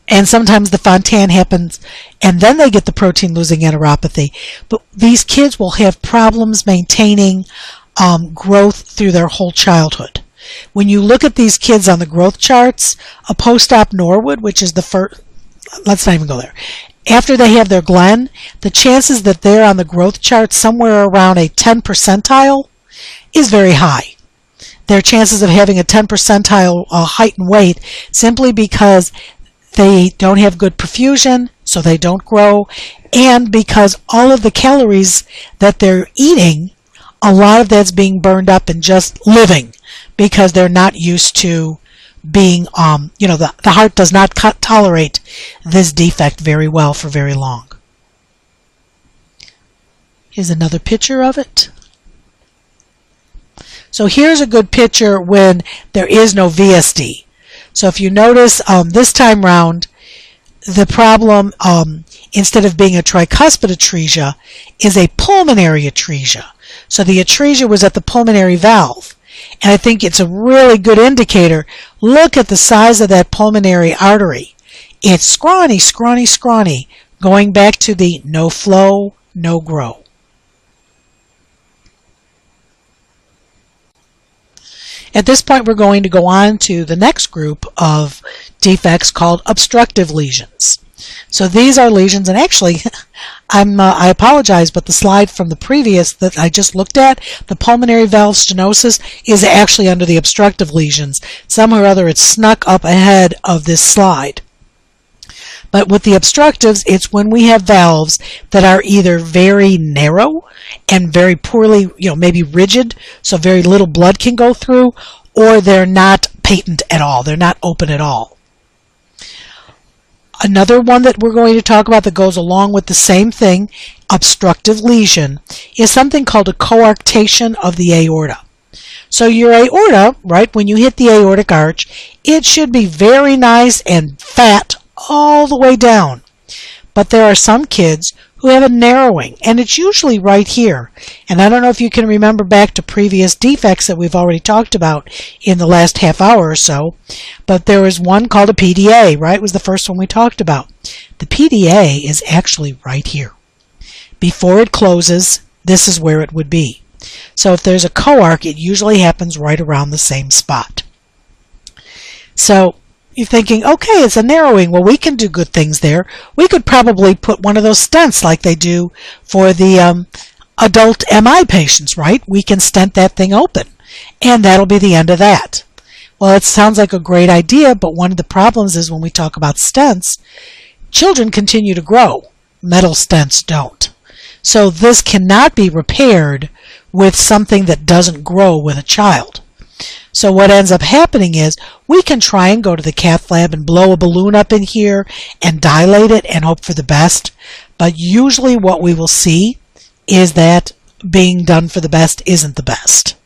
and sometimes the Fontan happens and then they get the protein-losing enteropathy. But these kids will have problems maintaining growth through their whole childhood. When you look at these kids on the growth charts, a post-op Norwood, which is the first, let's not even go there. After they have their Glen, the chances that they're on the growth chart somewhere around a 10 percentile is very high. Their chances of having a 10 percentile height and weight, simply because they don't have good perfusion, so they don't grow, and because all of the calories that they're eating, a lot of that's being burned up in just living, because they're not used to being, the heart does not tolerate this defect very well for very long. Here's another picture of it. So here's a good picture when there is no VSD. So if you notice, this time round, the problem, instead of being a tricuspid atresia, is a pulmonary atresia. So the atresia was at the pulmonary valve. And I think it's a really good indicator. Look at the size of that pulmonary artery. It's scrawny, scrawny, scrawny, going back to the no flow, no grow. At this point, we're going to go on to the next group of defects called obstructive lesions. So these are lesions, and actually, I apologize, but the slide from the previous that I just looked at, the pulmonary valve stenosis, is actually under the obstructive lesions. Somehow or other, it's snuck up ahead of this slide. But with the obstructives, it's when we have valves that are either very narrow and very poorly, maybe rigid, so very little blood can go through, or they're not patent at all. They're not open at all. Another one that we're going to talk about that goes along with the same thing, obstructive lesion, is something called a coarctation of the aorta. So your aorta, right, when you hit the aortic arch, it should be very nice and fat all the way down. But there are some kids who have a narrowing, and it's usually right here. And I don't know if you can remember back to previous defects that we've already talked about in the last half hour or so, but there was one called a PDA, right? It was the first one we talked about. The PDA is actually right here. Before it closes, this is where it would be. So if there's a coarc, it usually happens right around the same spot. So you're thinking, okay, it's a narrowing. Well, we can do good things there. We could probably put one of those stents like they do for the adult MI patients, right? We can stent that thing open, and that'll be the end of that. Well, it sounds like a great idea, but one of the problems is when we talk about stents, children continue to grow. Metal stents don't. So this cannot be repaired with something that doesn't grow with a child. So what ends up happening is we can try and go to the cath lab and blow a balloon up in here and dilate it and hope for the best. But usually what we will see is that being done for the best isn't the best.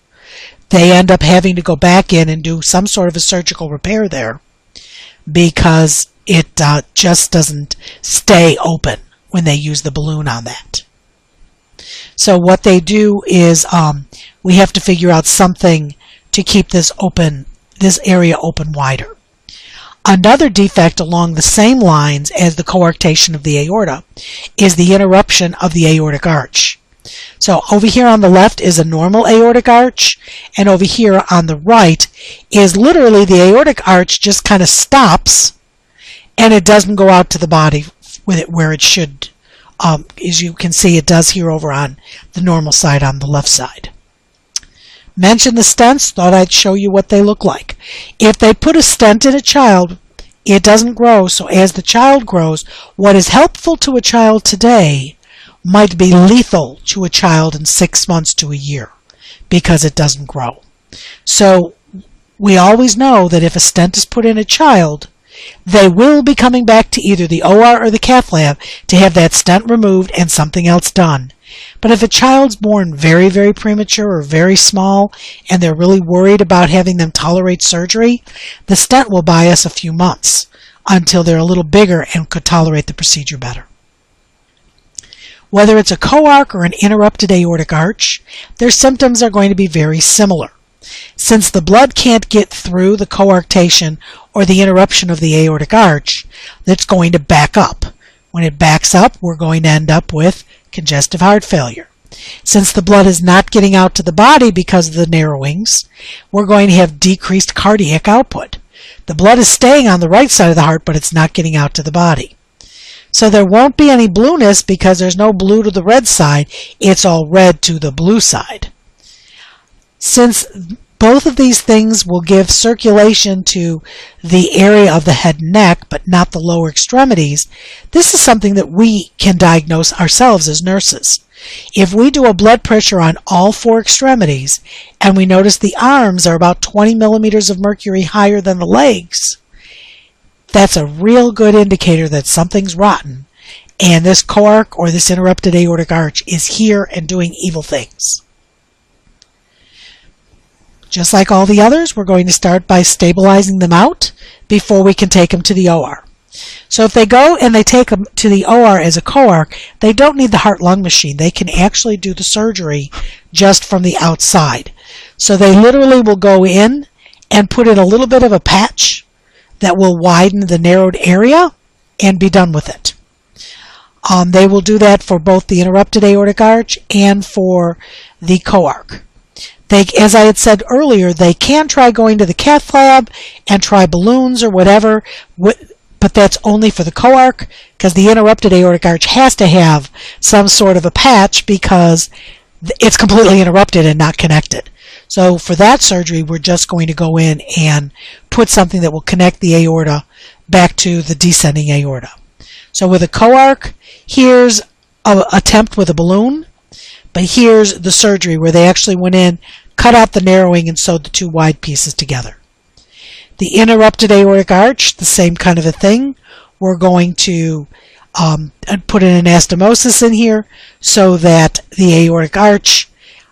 They end up having to go back in and do some sort of a surgical repair there because it just doesn't stay open when they use the balloon on that. So what they do is we have to figure out something to keep this area open wider. Another defect along the same lines as the coarctation of the aorta is the interruption of the aortic arch. So over here on the left is a normal aortic arch, and over here on the right is literally the aortic arch just kind of stops, and it doesn't go out to the body with it where it should. As you can see, it does here over on the normal side on the left side. Mentioned the stents, thought I'd show you what they look like. If they put a stent in a child, it doesn't grow, so as the child grows, what is helpful to a child today might be lethal to a child in 6 months to a year because it doesn't grow. So we always know that if a stent is put in a child, they will be coming back to either the OR or the cath lab to have that stent removed and something else done. But if a child's born very, very premature or very small and they're really worried about having them tolerate surgery, the stent will buy us a few months until they're a little bigger and could tolerate the procedure better. Whether it's a coarc or an interrupted aortic arch, their symptoms are going to be very similar. Since the blood can't get through the coarctation or the interruption of the aortic arch, it's going to back up. When it backs up, we're going to end up with congestive heart failure. Since the blood is not getting out to the body because of the narrowings, we're going to have decreased cardiac output. The blood is staying on the right side of the heart, but it's not getting out to the body. So there won't be any blueness because there's no blue to the red side. It's all red to the blue side. Since both of these things will give circulation to the area of the head and neck, but not the lower extremities, this is something that we can diagnose ourselves as nurses. If we do a blood pressure on all 4 extremities and we notice the arms are about 20 millimeters of mercury higher than the legs, that's a real good indicator that something's rotten and this coarc or this interrupted aortic arch is here and doing evil things. Just like all the others, we're going to start by stabilizing them out before we can take them to the OR. So if they go and they take them to the OR as a coarc, they don't need the heart-lung machine. They can actually do the surgery just from the outside. So they literally will go in and put in a little bit of a patch that will widen the narrowed area and be done with it. They will do that for both the interrupted aortic arch and for the coarc. As I had said earlier, they can try going to the cath lab and try balloons or whatever, but that's only for the coarc, because the interrupted aortic arch has to have some sort of a patch because it's completely interrupted and not connected. So for that surgery, we're just going to go in and put something that will connect the aorta back to the descending aorta. So with a coarc, here's an attempt with a balloon, but here's the surgery where they actually went in, cut out the narrowing, and sewed the two wide pieces together. The interrupted aortic arch, the same kind of a thing. We're going to put an anastomosis in here so that the aortic arch,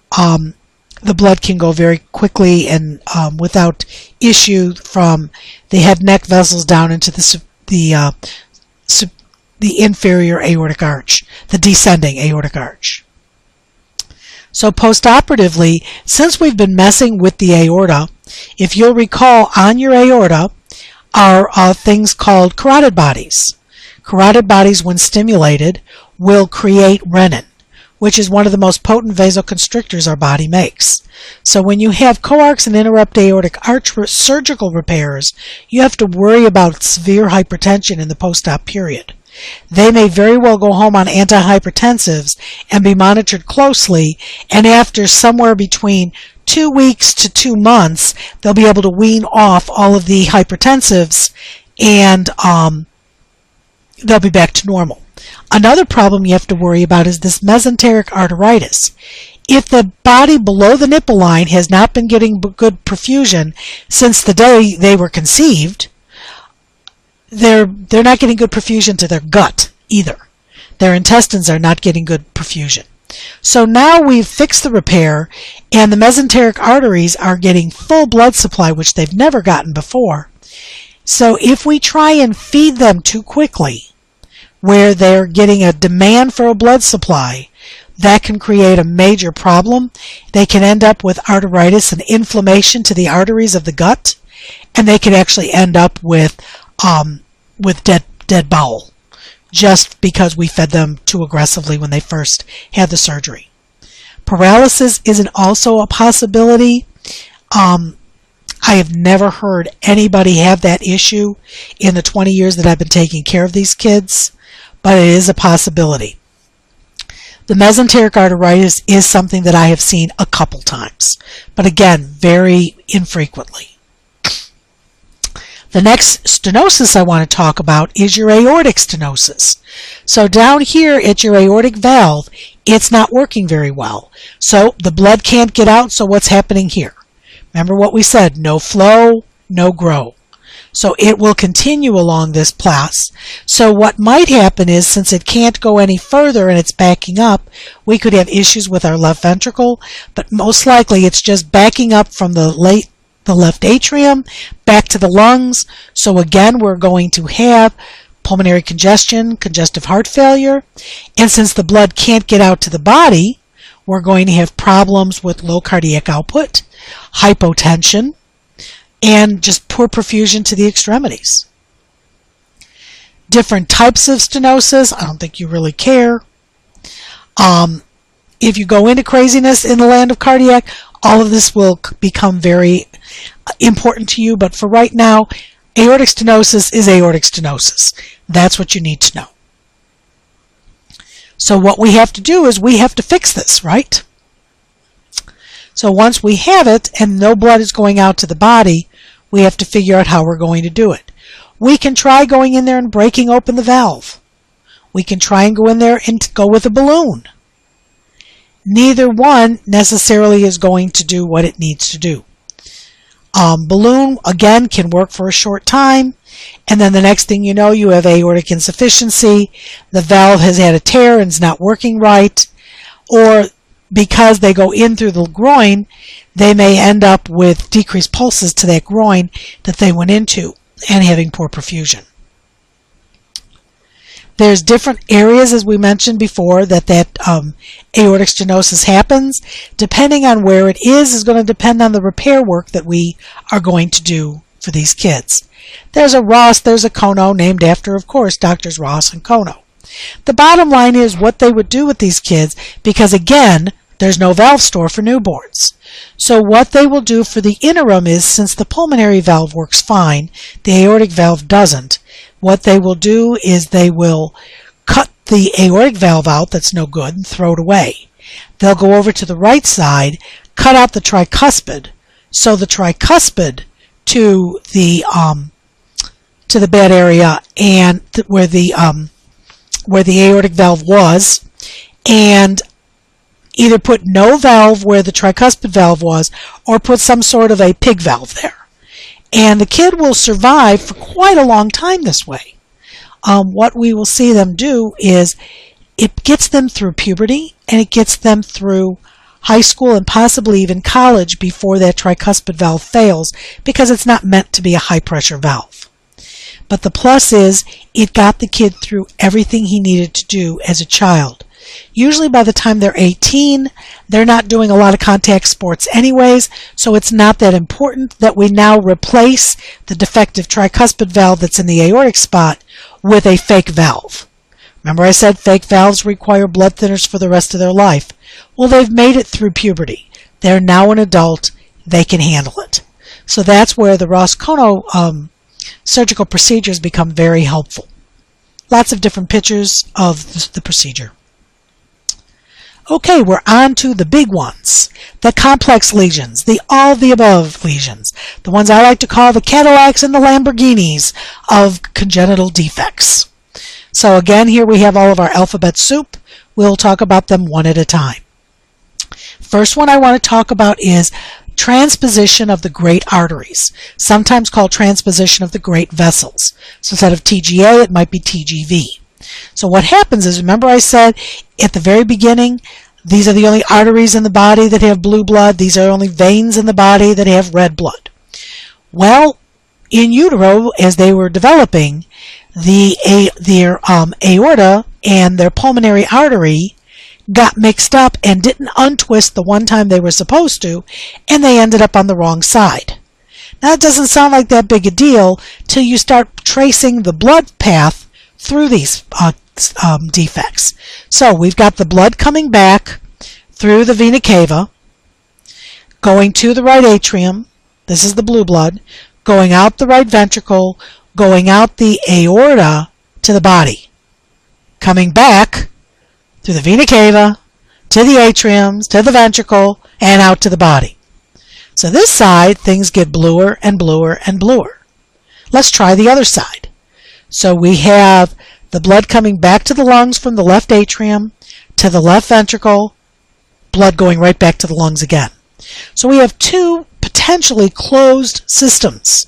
the blood can go very quickly and without issue from the head neck vessels down into the inferior aortic arch, the descending aortic arch. So postoperatively, since we've been messing with the aorta, if you'll recall, on your aorta are things called carotid bodies. Carotid bodies, when stimulated, will create renin, which is one of the most potent vasoconstrictors our body makes. So when you have coarcs and interrupt aortic arch surgical repairs, you have to worry about severe hypertension in the post-op period. They may very well go home on antihypertensives and be monitored closely, and after somewhere between 2 weeks to 2 months, they'll be able to wean off all of the hypertensives and they'll be back to normal. Another problem you have to worry about is this mesenteric arteritis. If the body below the nipple line has not been getting good perfusion since the day they were conceived, they're not getting good perfusion to their gut either. Their intestines are not getting good perfusion. So now we've fixed the repair, and the mesenteric arteries are getting full blood supply, which they've never gotten before. So if we try and feed them too quickly, where they're getting a demand for a blood supply, that can create a major problem. They can end up with arteritis and inflammation to the arteries of the gut, and they can actually end up with dead bowel, just because we fed them too aggressively when they first had the surgery. Paralysis isn't also a possibility. I have never heard anybody have that issue in the 20 years that I've been taking care of these kids, but it is a possibility. The mesenteric arteritis is something that I have seen a couple times, but again, very infrequently. The next stenosis I want to talk about is your aortic stenosis. So down here at your aortic valve, it's not working very well. So the blood can't get out, so what's happening here? Remember what we said, no flow, no grow. So it will continue along this path. So what might happen is, since it can't go any further and it's backing up, we could have issues with our left ventricle, but most likely it's just backing up from the left atrium back to the lungs. So again, we're going to have pulmonary congestion, congestive heart failure, and since the blood can't get out to the body, we're going to have problems with low cardiac output, hypotension, and just poor perfusion to the extremities. Different types of stenosis, I don't think you really care. If you go into craziness in the land of cardiac, all of this will become very important to you, but for right now, aortic stenosis is aortic stenosis. That's what you need to know. So what we have to do is we have to fix this, right? So once we have it and no blood is going out to the body, we have to figure out how we're going to do it. We can try going in there and breaking open the valve. We can try and go in there and go with a balloon. Neither one necessarily is going to do what it needs to do. Balloon, again, can work for a short time, and then the next thing you know, you have aortic insufficiency, the valve has had a tear and is not working right, or because they go in through the groin, they may end up with decreased pulses to that groin that they went into and having poor perfusion. There's different areas, as we mentioned before, that aortic stenosis happens. Depending on where it is going to depend on the repair work that we are going to do for these kids. There's a Ross, there's a Kono, named after, of course, Doctors Ross and Kono. The bottom line is what they would do with these kids, because again, there's no valve store for newborns. So what they will do for the interim is, since the pulmonary valve works fine, the aortic valve doesn't, what they will do is they will cut the aortic valve out that's no good and throw it away. They'll go over to the right side, cut out the tricuspid, so the tricuspid to the bad area and where the aortic valve was, and either put no valve where the tricuspid valve was or put some sort of a pig valve there. And the kid will survive for quite a long time this way. What we will see them do is it gets them through puberty and it gets them through high school and possibly even college before that tricuspid valve fails, because it's not meant to be a high pressure valve. But the plus is it got the kid through everything he needed to do as a child. Usually by the time they're 18, they're not doing a lot of contact sports anyways, so it's not that important that we now replace the defective tricuspid valve that's in the aortic spot with a fake valve. Remember I said fake valves require blood thinners for the rest of their life. Well, they've made it through puberty. They're now an adult. They can handle it. So that's where the Ross-Kono surgical procedures become very helpful. Lots of different pictures of the procedure. Okay, we're on to the big ones, the complex lesions, the all-of-the-above lesions, the ones I like to call the Cadillacs and the Lamborghinis of congenital defects. So again, here we have all of our alphabet soup. We'll talk about them one at a time. First one I want to talk about is transposition of the great arteries, sometimes called transposition of the great vessels. So instead of TGA, it might be TGV. So what happens is, remember I said at the very beginning, these are the only arteries in the body that have blue blood. These are only veins in the body that have red blood. Well, in utero, as they were developing, their aorta and their pulmonary artery got mixed up and didn't untwist the one time they were supposed to, and they ended up on the wrong side. Now, it doesn't sound like that big a deal till you start tracing the blood path through these defects. So we've got the blood coming back through the vena cava, going to the right atrium, this is the blue blood, going out the right ventricle, going out the aorta to the body, coming back through the vena cava, to the atriums, to the ventricle, and out to the body. So this side, things get bluer and bluer and bluer. Let's try the other side. So we have the blood coming back to the lungs from the left atrium to the left ventricle, blood going right back to the lungs again. So we have two potentially closed systems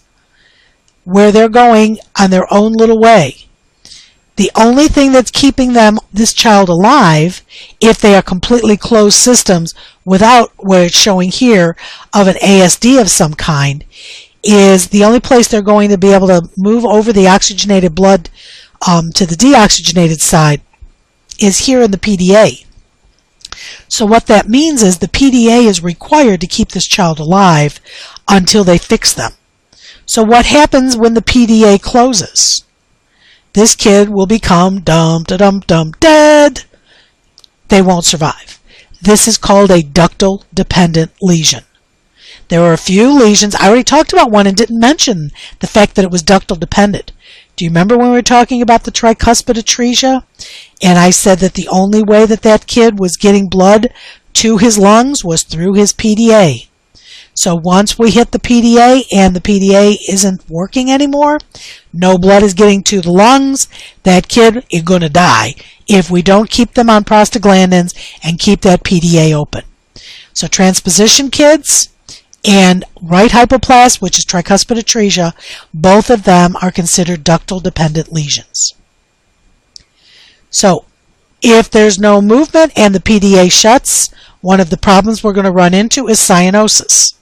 where they're going on their own little way. The only thing that's keeping this child alive, if they are completely closed systems without what it's showing here of an ASD of some kind, is the only place they're going to be able to move over the oxygenated blood to the deoxygenated side is here in the PDA. So what that means is the PDA is required to keep this child alive until they fix them. So what happens when the PDA closes? This kid will become dead. They won't survive. This is called a ductal dependent lesion. There are a few lesions. I already talked about one and didn't mention the fact that it was ductal dependent. Do you remember when we were talking about the tricuspid atresia? And I said that the only way that that kid was getting blood to his lungs was through his PDA. So once we hit the PDA and the PDA isn't working anymore, no blood is getting to the lungs, that kid is going to die if we don't keep them on prostaglandins and keep that PDA open. So transposition kids and right hypoplast, which is tricuspid atresia, both of them are considered ductal dependent lesions. So if there's no movement and the PDA shuts, one of the problems we're going to run into is cyanosis.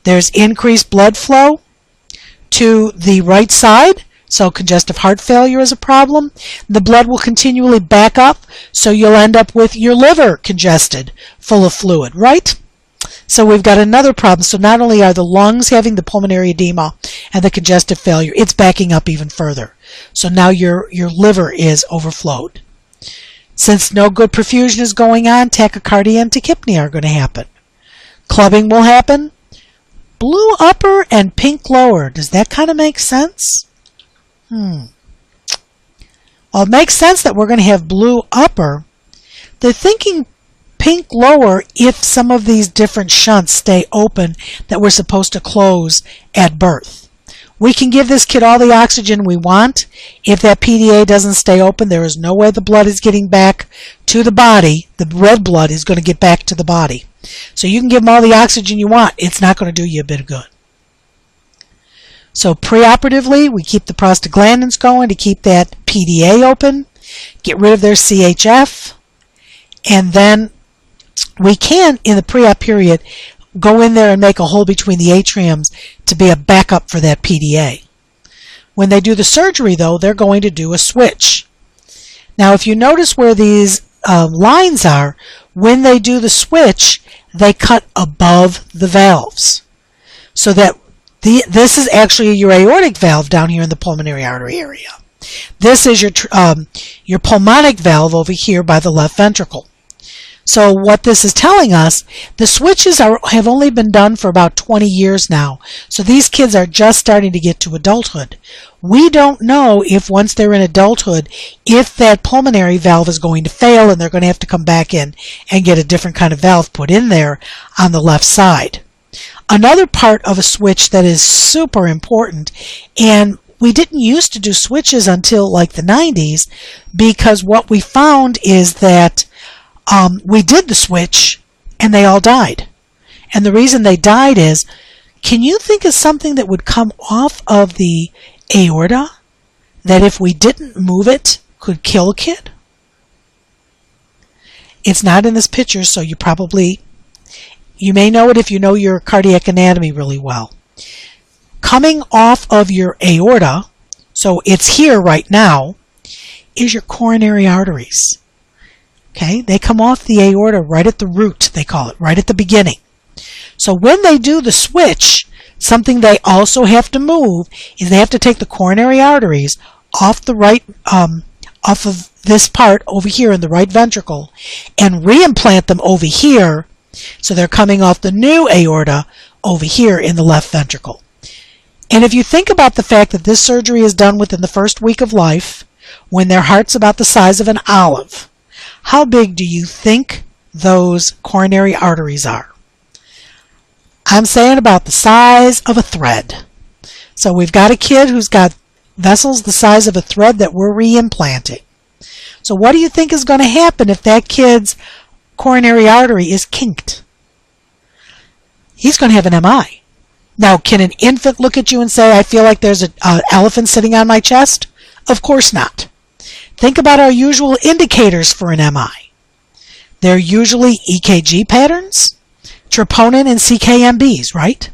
There's increased blood flow to the right side, So congestive heart failure is a problem. The blood will continually back up, so you'll end up with your liver congested, full of fluid, right? So we've got another problem. So not only are the lungs having the pulmonary edema and the congestive failure, it's backing up even further. So now your liver is overflowed. Since no good perfusion is going on, tachycardia and tachypnea are going to happen. Clubbing will happen. Blue upper and pink lower. Does that kind of make sense? Well, it makes sense that we're going to have blue upper. They're thinking pink lower if some of these different shunts stay open that we're supposed to close at birth. We can give this kid all the oxygen we want. If that PDA doesn't stay open, there is no way the blood is getting back to the body. The red blood is going to get back to the body. So you can give them all the oxygen you want. It's not going to do you a bit of good. So preoperatively, we keep the prostaglandins going to keep that PDA open, get rid of their CHF, and then we can, in the pre-op period, go in there and make a hole between the atriums to be a backup for that PDA. When they do the surgery, though, they're going to do a switch. Now, if you notice where these lines are, when they do the switch, they cut above the valves. So that this is actually your aortic valve down here in the pulmonary artery area. This is your pulmonic valve over here by the left ventricle. So what this is telling us, the switches have only been done for about 20 years now. So these kids are just starting to get to adulthood. We don't know if once they're in adulthood, if that pulmonary valve is going to fail and they're going to have to come back in and get a different kind of valve put in there on the left side. Another part of a switch that is super important, and we didn't used to do switches until like the 90s, because what we found is that we did the switch and they all died. And the reason they died is, can you think of something that would come off of the aorta that if we didn't move it could kill a kid? It's not in this picture, so you may know it if you know your cardiac anatomy really well. Coming off of your aorta, so it's here right now, is your coronary arteries. Okay, they come off the aorta right at the root, they call it, right at the beginning. So when they do the switch, something they also have to move is they have to take the coronary arteries off the right, off of this part over here in the right ventricle and reimplant them over here. So they're coming off the new aorta over here in the left ventricle. And if you think about the fact that this surgery is done within the first week of life, when their heart's about the size of an olive, how big do you think those coronary arteries are? I'm saying about the size of a thread. So we've got a kid who's got vessels the size of a thread that we're reimplanting. So what do you think is going to happen if that kid's coronary artery is kinked? He's going to have an MI. Now, can an infant look at you and say, I feel like there's an elephant sitting on my chest? Of course not. Think about our usual indicators for an MI. They're usually EKG patterns, troponin and CKMBs, right?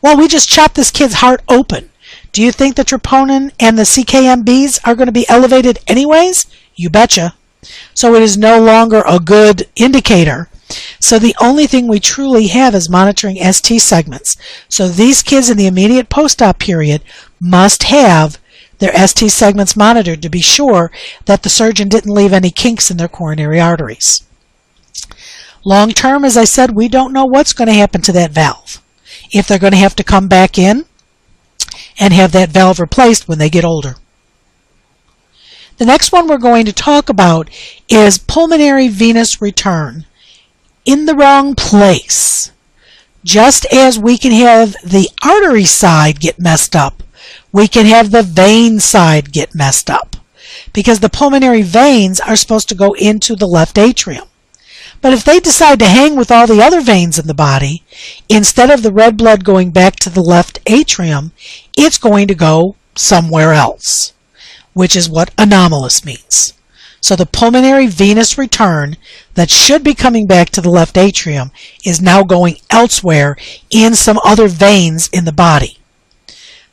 Well, we just chopped this kid's heart open. Do you think the troponin and the CKMBs are going to be elevated anyways? You betcha. So it is no longer a good indicator. So the only thing we truly have is monitoring ST segments. So these kids in the immediate post-op period must have their ST segments monitored to be sure that the surgeon didn't leave any kinks in their coronary arteries. Long term, as I said, we don't know what's going to happen to that valve. If they're going to have to come back in and have that valve replaced when they get older. The next one we're going to talk about is pulmonary venous return in the wrong place. Just as we can have the artery side get messed up, we can have the vein side get messed up, because the pulmonary veins are supposed to go into the left atrium. But if they decide to hang with all the other veins in the body, instead of the red blood going back to the left atrium, it's going to go somewhere else, which is what anomalous means. So the pulmonary venous return that should be coming back to the left atrium is now going elsewhere in some other veins in the body.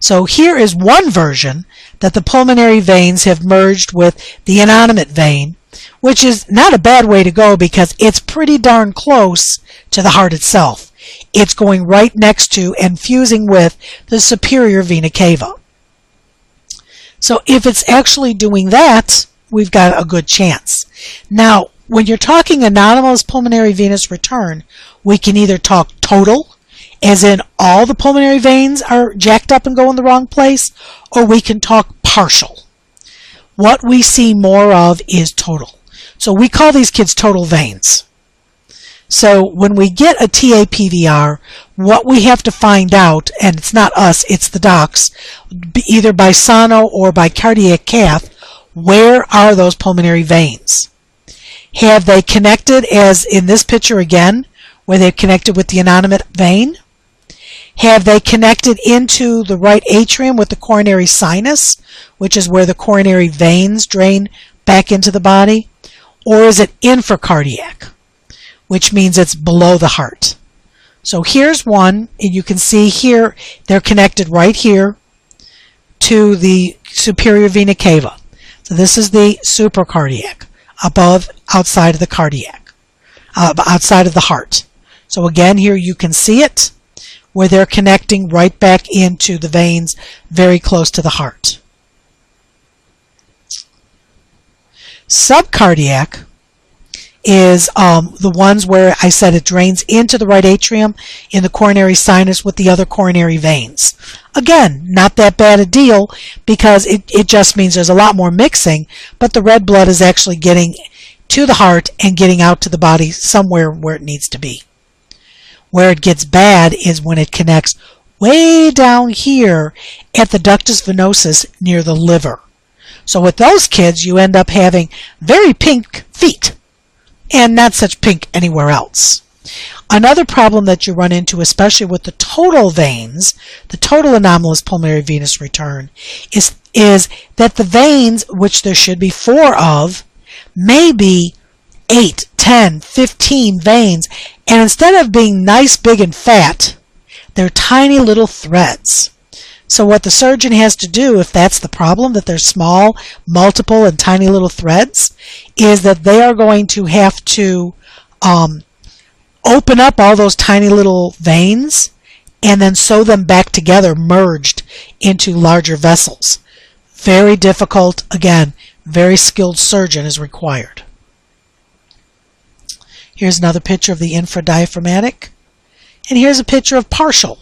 So here is one version that the pulmonary veins have merged with the innominate vein, which is not a bad way to go because it's pretty darn close to the heart itself. It's going right next to and fusing with the superior vena cava. So if it's actually doing that, we've got a good chance. Now, when you're talking anomalous pulmonary venous return, we can either talk total, as in all the pulmonary veins are jacked up and go in the wrong place, or we can talk partial. What we see more of is total. So we call these kids total veins. So when we get a TAPVR, what we have to find out, and it's not us, it's the docs, either by sono or by cardiac cath, where are those pulmonary veins? Have they connected, as in this picture again, where they've connected with the innominate vein? Have they connected into the right atrium with the coronary sinus, which is where the coronary veins drain back into the body? Or is it infracardiac, which means it's below the heart? So here's one, and you can see here they're connected right here to the superior vena cava. So this is the supracardiac, above, outside of the cardiac, outside of the heart. So again, here you can see it, where they're connecting right back into the veins very close to the heart. Subcardiac is the ones where I said it drains into the right atrium in the coronary sinus with the other coronary veins. Again, not that bad a deal because it just means there's a lot more mixing, but the red blood is actually getting to the heart and getting out to the body somewhere where it needs to be. Where it gets bad is when it connects way down here at the ductus venosus near the liver. So with those kids, you end up having very pink feet and not such pink anywhere else. Another problem that you run into, especially with the total veins, the total anomalous pulmonary venous return, is that the veins, which there should be 4 of, may be 8, 10, 15 veins, and instead of being nice, big, and fat, they're tiny little threads. So what the surgeon has to do, if that's the problem, that they're small, multiple, and tiny little threads, is that they are going to have to open up all those tiny little veins and then sew them back together, merged into larger vessels. Very difficult. Again, very skilled surgeon is required. Here's another picture of the infradiaphragmatic. And here's a picture of partial,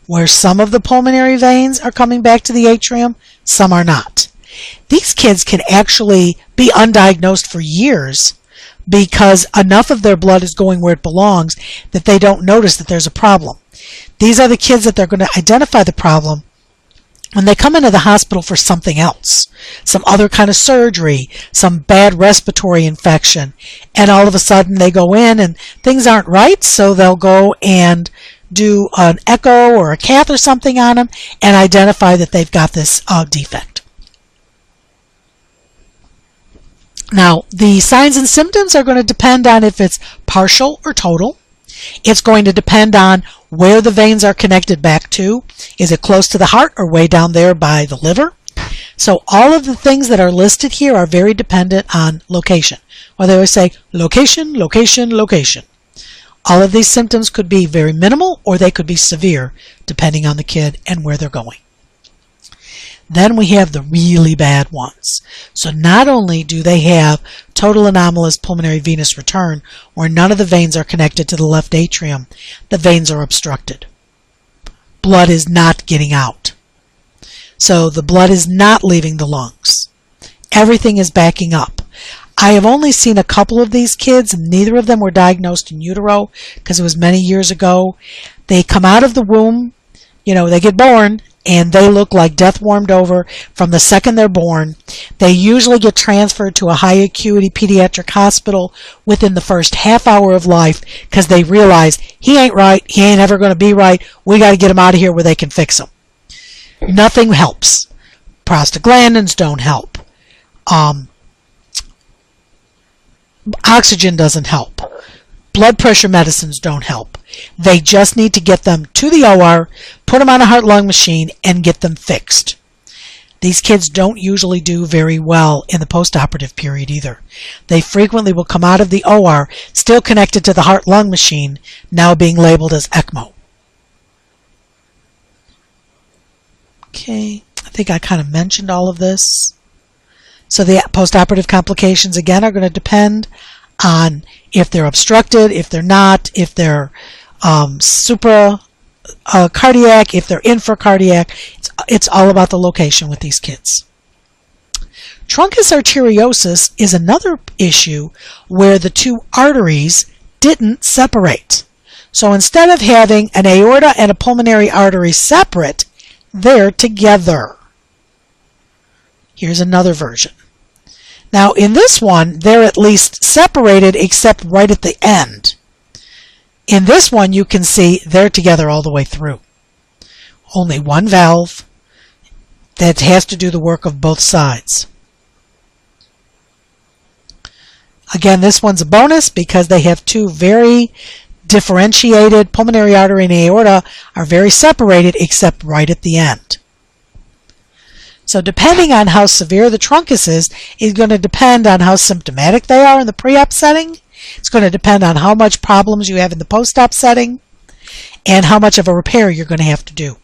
where some of the pulmonary veins are coming back to the atrium, some are not. These kids can actually be undiagnosed for years because enough of their blood is going where it belongs that they don't notice that there's a problem. These are the kids that they're going to identify the problem when they come into the hospital for something else, some other kind of surgery, some bad respiratory infection, and all of a sudden they go in and things aren't right, so they'll go and do an echo or a cath or something on them and identify that they've got this defect. Now, the signs and symptoms are going to depend on if it's partial or total. It's going to depend on where the veins are connected back to. Is it close to the heart or way down there by the liver? So all of the things that are listed here are very dependent on location. Or they always say location, location, location. All of these symptoms could be very minimal or they could be severe depending on the kid and where they're going. Then we have the really bad ones. So not only do they have total anomalous pulmonary venous return where none of the veins are connected to the left atrium, the veins are obstructed. Blood is not getting out. So the blood is not leaving the lungs. Everything is backing up. I have only seen a couple of these kids, and neither of them were diagnosed in utero because it was many years ago. They come out of the womb, they get born, and they look like death warmed over from the second they're born. They usually get transferred to a high acuity pediatric hospital within the first half hour of life because they realize he ain't right, he ain't ever going to be right, we got to get him out of here where they can fix him. Nothing helps. Prostaglandins don't help. Oxygen doesn't help. blood pressure medicines don't help. They just need to get them to the OR, put them on a heart-lung machine, and get them fixed. These kids don't usually do very well in the postoperative period either. They frequently will come out of the OR still connected to the heart-lung machine, now being labeled as ECMO. Okay, I think I kind of mentioned all of this. So the postoperative complications, again, are going to depend on if they're obstructed, if they're not, if they're supracardiac, if they're infracardiac. It's all about the location with these kids. Truncus arteriosus is another issue where the two arteries didn't separate. So instead of having an aorta and a pulmonary artery separate, they're together. Here's another version. Now in this one, they're at least separated except right at the end. In this one, you can see they're together all the way through. Only one valve that has to do the work of both sides. Again, this one's a bonus because they have two very differentiated, pulmonary artery and aorta are very separated except right at the end. So depending on how severe the truncus is going to depend on how symptomatic they are in the pre-op setting. It's going to depend on how much problems you have in the post-op setting and how much of a repair you're going to have to do.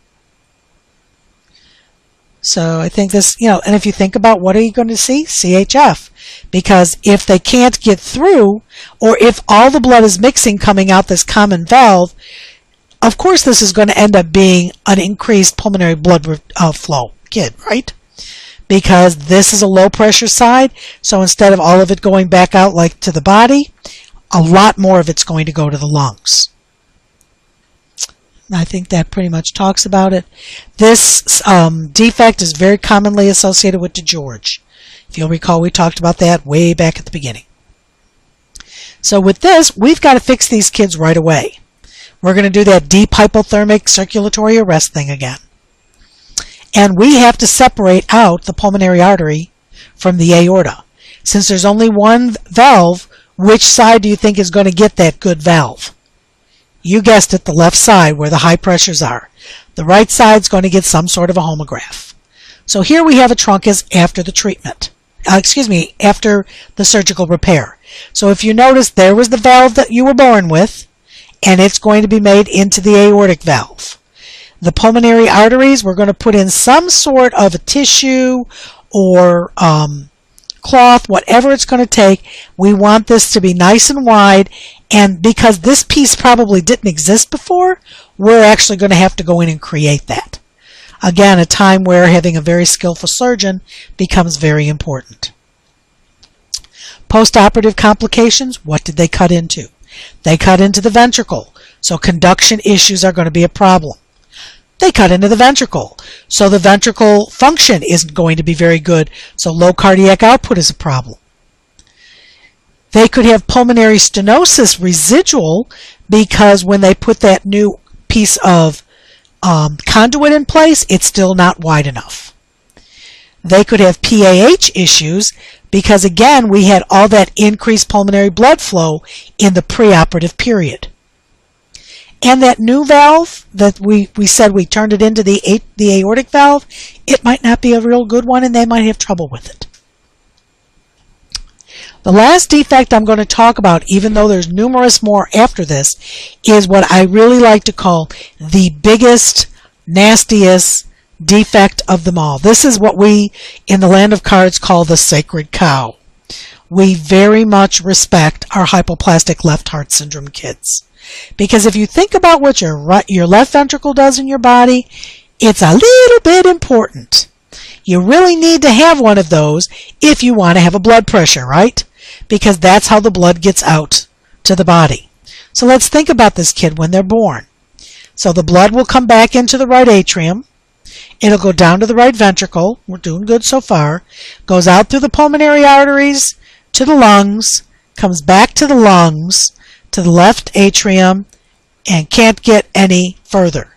So I think this, and if you think about what are you going to see? CHF. Because if they can't get through, or if all the blood is mixing coming out this common valve, of course this is going to end up being an increased pulmonary blood flow kid, right? Because this is a low pressure side, so instead of all of it going back out like to the body, a lot more of it's going to go to the lungs. I think that pretty much talks about it. This defect is very commonly associated with DeGeorge. If you'll recall, we talked about that way back at the beginning. So with this, we've got to fix these kids right away. We're going to do that deep hypothermic circulatory arrest thing again. And we have to separate out the pulmonary artery from the aorta. Since there's only one valve, which side do you think is going to get that good valve? You guessed it, the left side where the high pressures are. The right side's going to get some sort of a homograph. So here we have a truncus after the treatment. After the surgical repair. So if you notice, there was the valve that you were born with, and it's going to be made into the aortic valve. The pulmonary arteries, we're going to put in some sort of a tissue or cloth, whatever it's going to take. We want this to be nice and wide, and because this piece probably didn't exist before, we're actually going to have to go in and create that. Again, a time where having a very skillful surgeon becomes very important. Postoperative complications, what did they cut into? They cut into the ventricle, so conduction issues are going to be a problem. They cut into the ventricle, so the ventricle function isn't going to be very good, so low cardiac output is a problem. They could have pulmonary stenosis residual because when they put that new piece of conduit in place, it's still not wide enough. They could have PAH issues because, again, we had all that increased pulmonary blood flow in the preoperative period. And that new valve that we said we turned it into the aortic valve, it might not be a real good one and they might have trouble with it. The last defect I'm going to talk about, even though there's numerous more after this, is what I really like to call the biggest, nastiest defect of them all. This is what we, in the land of cards, call the sacred cow. We very much respect our hypoplastic left heart syndrome kids. Because if you think about what your left ventricle does in your body, it's a little bit important. You really need to have one of those if you want to have a blood pressure, right? Because that's how the blood gets out to the body. So let's think about this kid when they're born. So the blood will come back into the right atrium. It'll go down to the right ventricle. We're doing good so far. Goes out through the pulmonary arteries to the lungs, comes back to the lungs, to the left atrium, and can't get any further.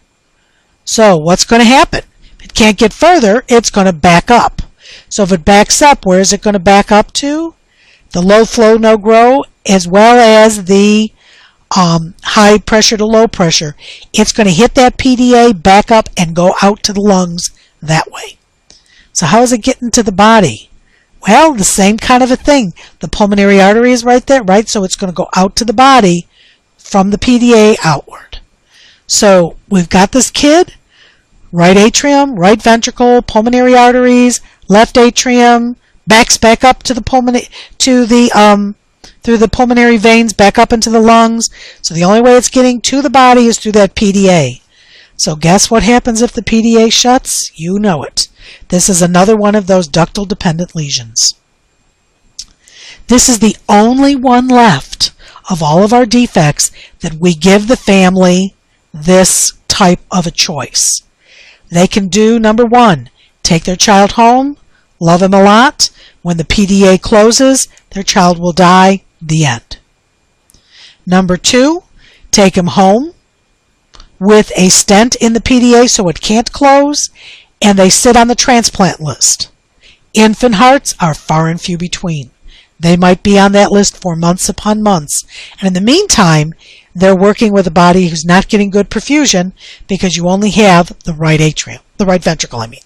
So what's going to happen? If it can't get further, it's going to back up. So if it backs up, where is it going to back up to? The low flow, no grow, as well as the high pressure to low pressure, it's going to hit that PDA, back up, and go out to the lungs that way. So how is it getting to the body? Well, the same kind of a thing. The pulmonary artery is right there, right? So it's going to go out to the body from the PDA outward. So we've got this kid, right atrium, right ventricle, pulmonary arteries, left atrium, backs back up to the pulmonary, through the pulmonary veins, back up into the lungs. So the only way it's getting to the body is through that PDA. So guess what happens if the PDA shuts? You know it. This is another one of those ductal dependent lesions. This is the only one left of all of our defects that we give the family this type of a choice. They can do, number one, take their child home, love him a lot. When the PDA closes, their child will die. The end. Number two, take him home with a stent in the PDA so it can't close, and they sit on the transplant list. Infant hearts are far and few between. They might be on that list for months upon months, and in the meantime, they're working with a body who's not getting good perfusion because you only have the right atrium, the right ventricle, I mean.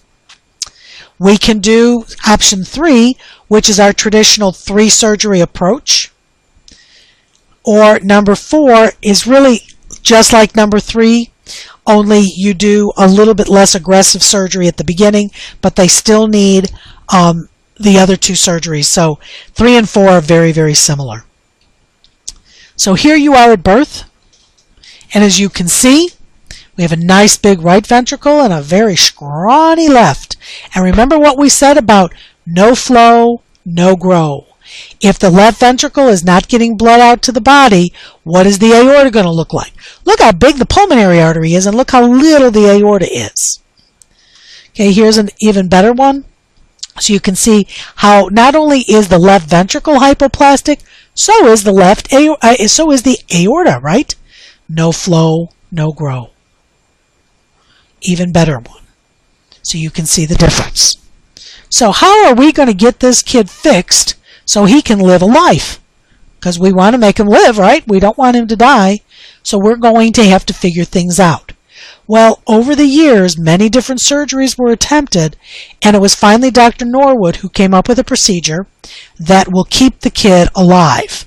We can do option 3, which is our traditional 3-surgery approach. Or number 4 is really just like number 3, only you do a little bit less aggressive surgery at the beginning, but they still need the other 2 surgeries. So 3 and 4 are very, very similar. So here you are at birth, and as you can see, we have a nice big right ventricle and a very scrawny left. And remember what we said about no flow, no grow. If the left ventricle is not getting blood out to the body, what is the aorta going to look like? Look how big the pulmonary artery is, and look how little the aorta is. Okay, here's an even better one. So you can see how not only is the left ventricle hypoplastic, so is the aorta, right? No flow, no grow. Even better one. So you can see the difference. So how are we going to get this kid fixed so he can live a life? Because we want to make him live, right? We don't want him to die. So we're going to have to figure things out. Well, over the years, many different surgeries were attempted, and it was finally Dr. Norwood who came up with a procedure that will keep the kid alive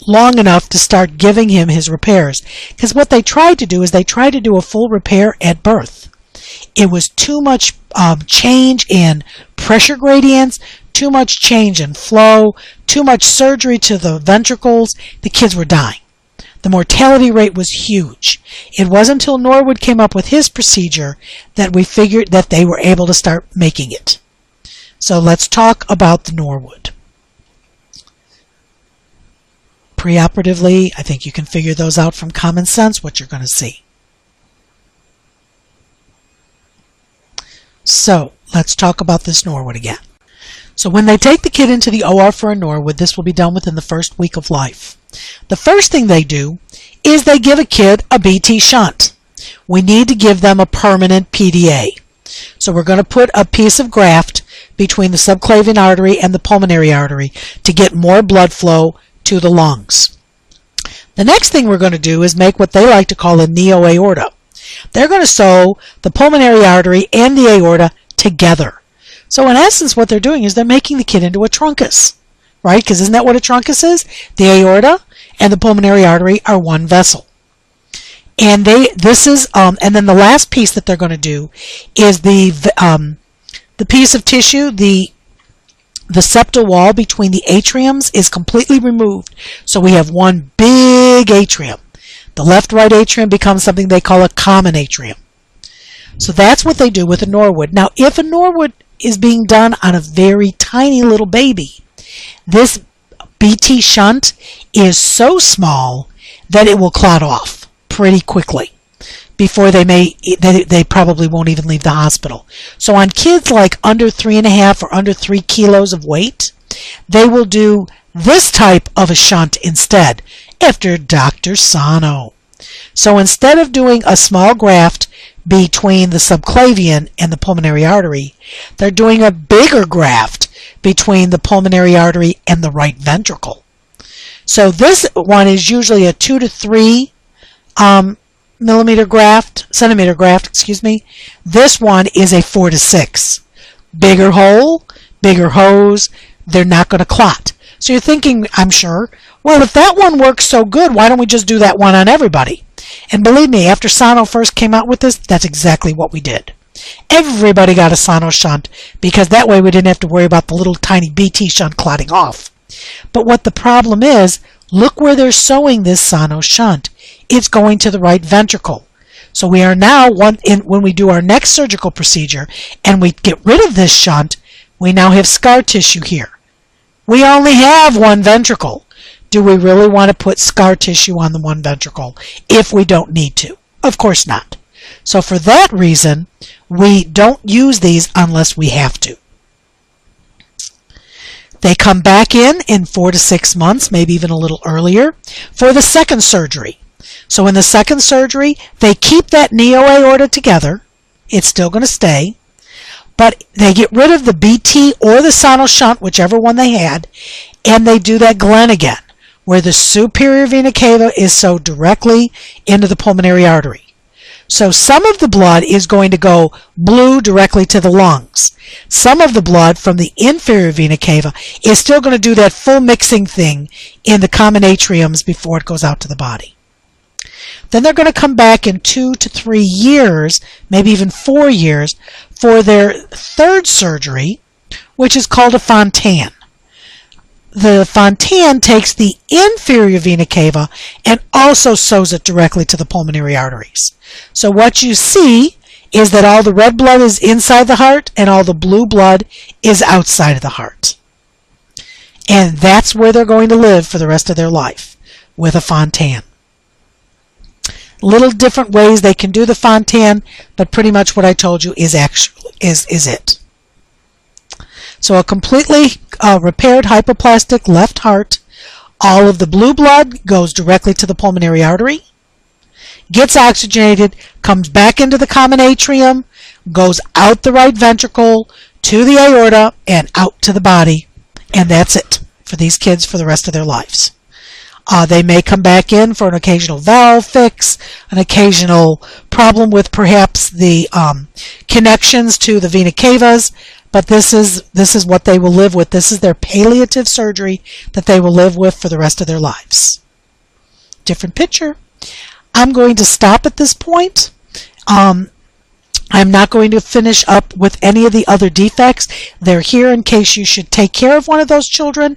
long enough to start giving him his repairs. Because what they tried to do is they tried to do a full repair at birth. It was too much change in pressure gradients, too much change in flow, too much surgery to the ventricles. The kids were dying. The mortality rate was huge. It wasn't until Norwood came up with his procedure that we figured that they were able to start making it. So let's talk about the Norwood. Preoperatively, I think you can figure those out from common sense, what you're going to see. So let's talk about this Norwood again. So when they take the kid into the OR for a Norwood, this will be done within the first week of life. The first thing they do is they give a kid a BT shunt. We need to give them a permanent PDA. So we're going to put a piece of graft between the subclavian artery and the pulmonary artery to get more blood flow to the lungs. The next thing we're going to do is make what they like to call a neo-aorta. They're going to sew the pulmonary artery and the aorta together. So in essence, what they're doing is they're making the kid into a truncus, right? Because isn't that what a truncus is? The aorta and the pulmonary artery are one vessel. And and then the last piece that they're going to do is the piece of tissue, the septal wall between the atriums is completely removed. So we have one big atrium. The left-right atrium becomes something they call a common atrium. So that's what they do with a Norwood. Now, if a Norwood is being done on a very tiny little baby, this BT shunt is so small that it will clot off pretty quickly before they probably won't even leave the hospital. So on kids like under 3.5 or under 3 kilos of weight, they will do this type of a shunt instead after Dr. Sano. So instead of doing a small graft between the subclavian and the pulmonary artery, they're doing a bigger graft between the pulmonary artery and the right ventricle So this one is usually a 2 to 3 centimeter graft. This one is a 4 to 6. Bigger hole, bigger hose. They're not going to clot. So you're thinking, I'm sure, well, if that one works so good, why don't we just do that one on everybody? And believe me, after Sono first came out with this, that's exactly what we did. Everybody got a Sono shunt because that way we didn't have to worry about the little tiny BT shunt clotting off. But what the problem is, look where they're sewing this Sono shunt. It's going to the right ventricle. So we are now, when we do our next surgical procedure and we get rid of this shunt, we now have scar tissue here. We only have one ventricle. Do we really want to put scar tissue on the one ventricle if we don't need to? Of course not. So for that reason, we don't use these unless we have to. They come back in 4 to 6 months, maybe even a little earlier, for the second surgery. So in the second surgery, they keep that neo-aorta together. It's still going to stay. But they get rid of the BT or the Sono shunt, whichever one they had, and they do that Glenn again, where the superior vena cava is sewed directly into the pulmonary artery. So some of the blood is going to go blue directly to the lungs. Some of the blood from the inferior vena cava is still going to do that full mixing thing in the common atriums before it goes out to the body. Then they're going to come back in 2 to 3 years, maybe even 4 years, for their third surgery, which is called a Fontan. The Fontan takes the inferior vena cava and also sews it directly to the pulmonary arteries. So what you see is that all the red blood is inside the heart and all the blue blood is outside of the heart. And that's where they're going to live for the rest of their life, with a Fontan. Little different ways they can do the Fontan, but pretty much what I told you is it. So a completely repaired hypoplastic left heart, all of the blue blood goes directly to the pulmonary artery, gets oxygenated, comes back into the common atrium, goes out the right ventricle to the aorta and out to the body, and that's it for these kids for the rest of their lives. They may come back in for an occasional valve fix, an occasional problem with perhaps the connections to the vena cavas, but this is what they will live with. This is their palliative surgery that they will live with for the rest of their lives. Different picture. I'm going to stop at this point. I'm not going to finish up with any of the other defects. They're here in case you should take care of one of those children.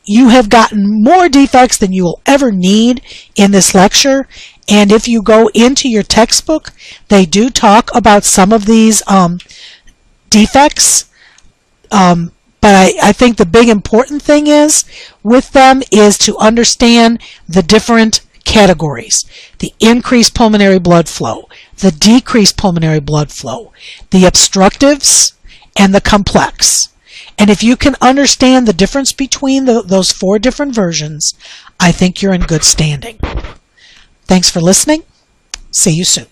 You have gotten more defects than you will ever need in this lecture, and if you go into your textbook, they do talk about some of these defects, but I think the big important thing is with them is to understand the different categories: the increased pulmonary blood flow, the decreased pulmonary blood flow, the obstructives, and the complex. And if you can understand the difference between those 4 different versions, I think you're in good standing. Thanks for listening. See you soon.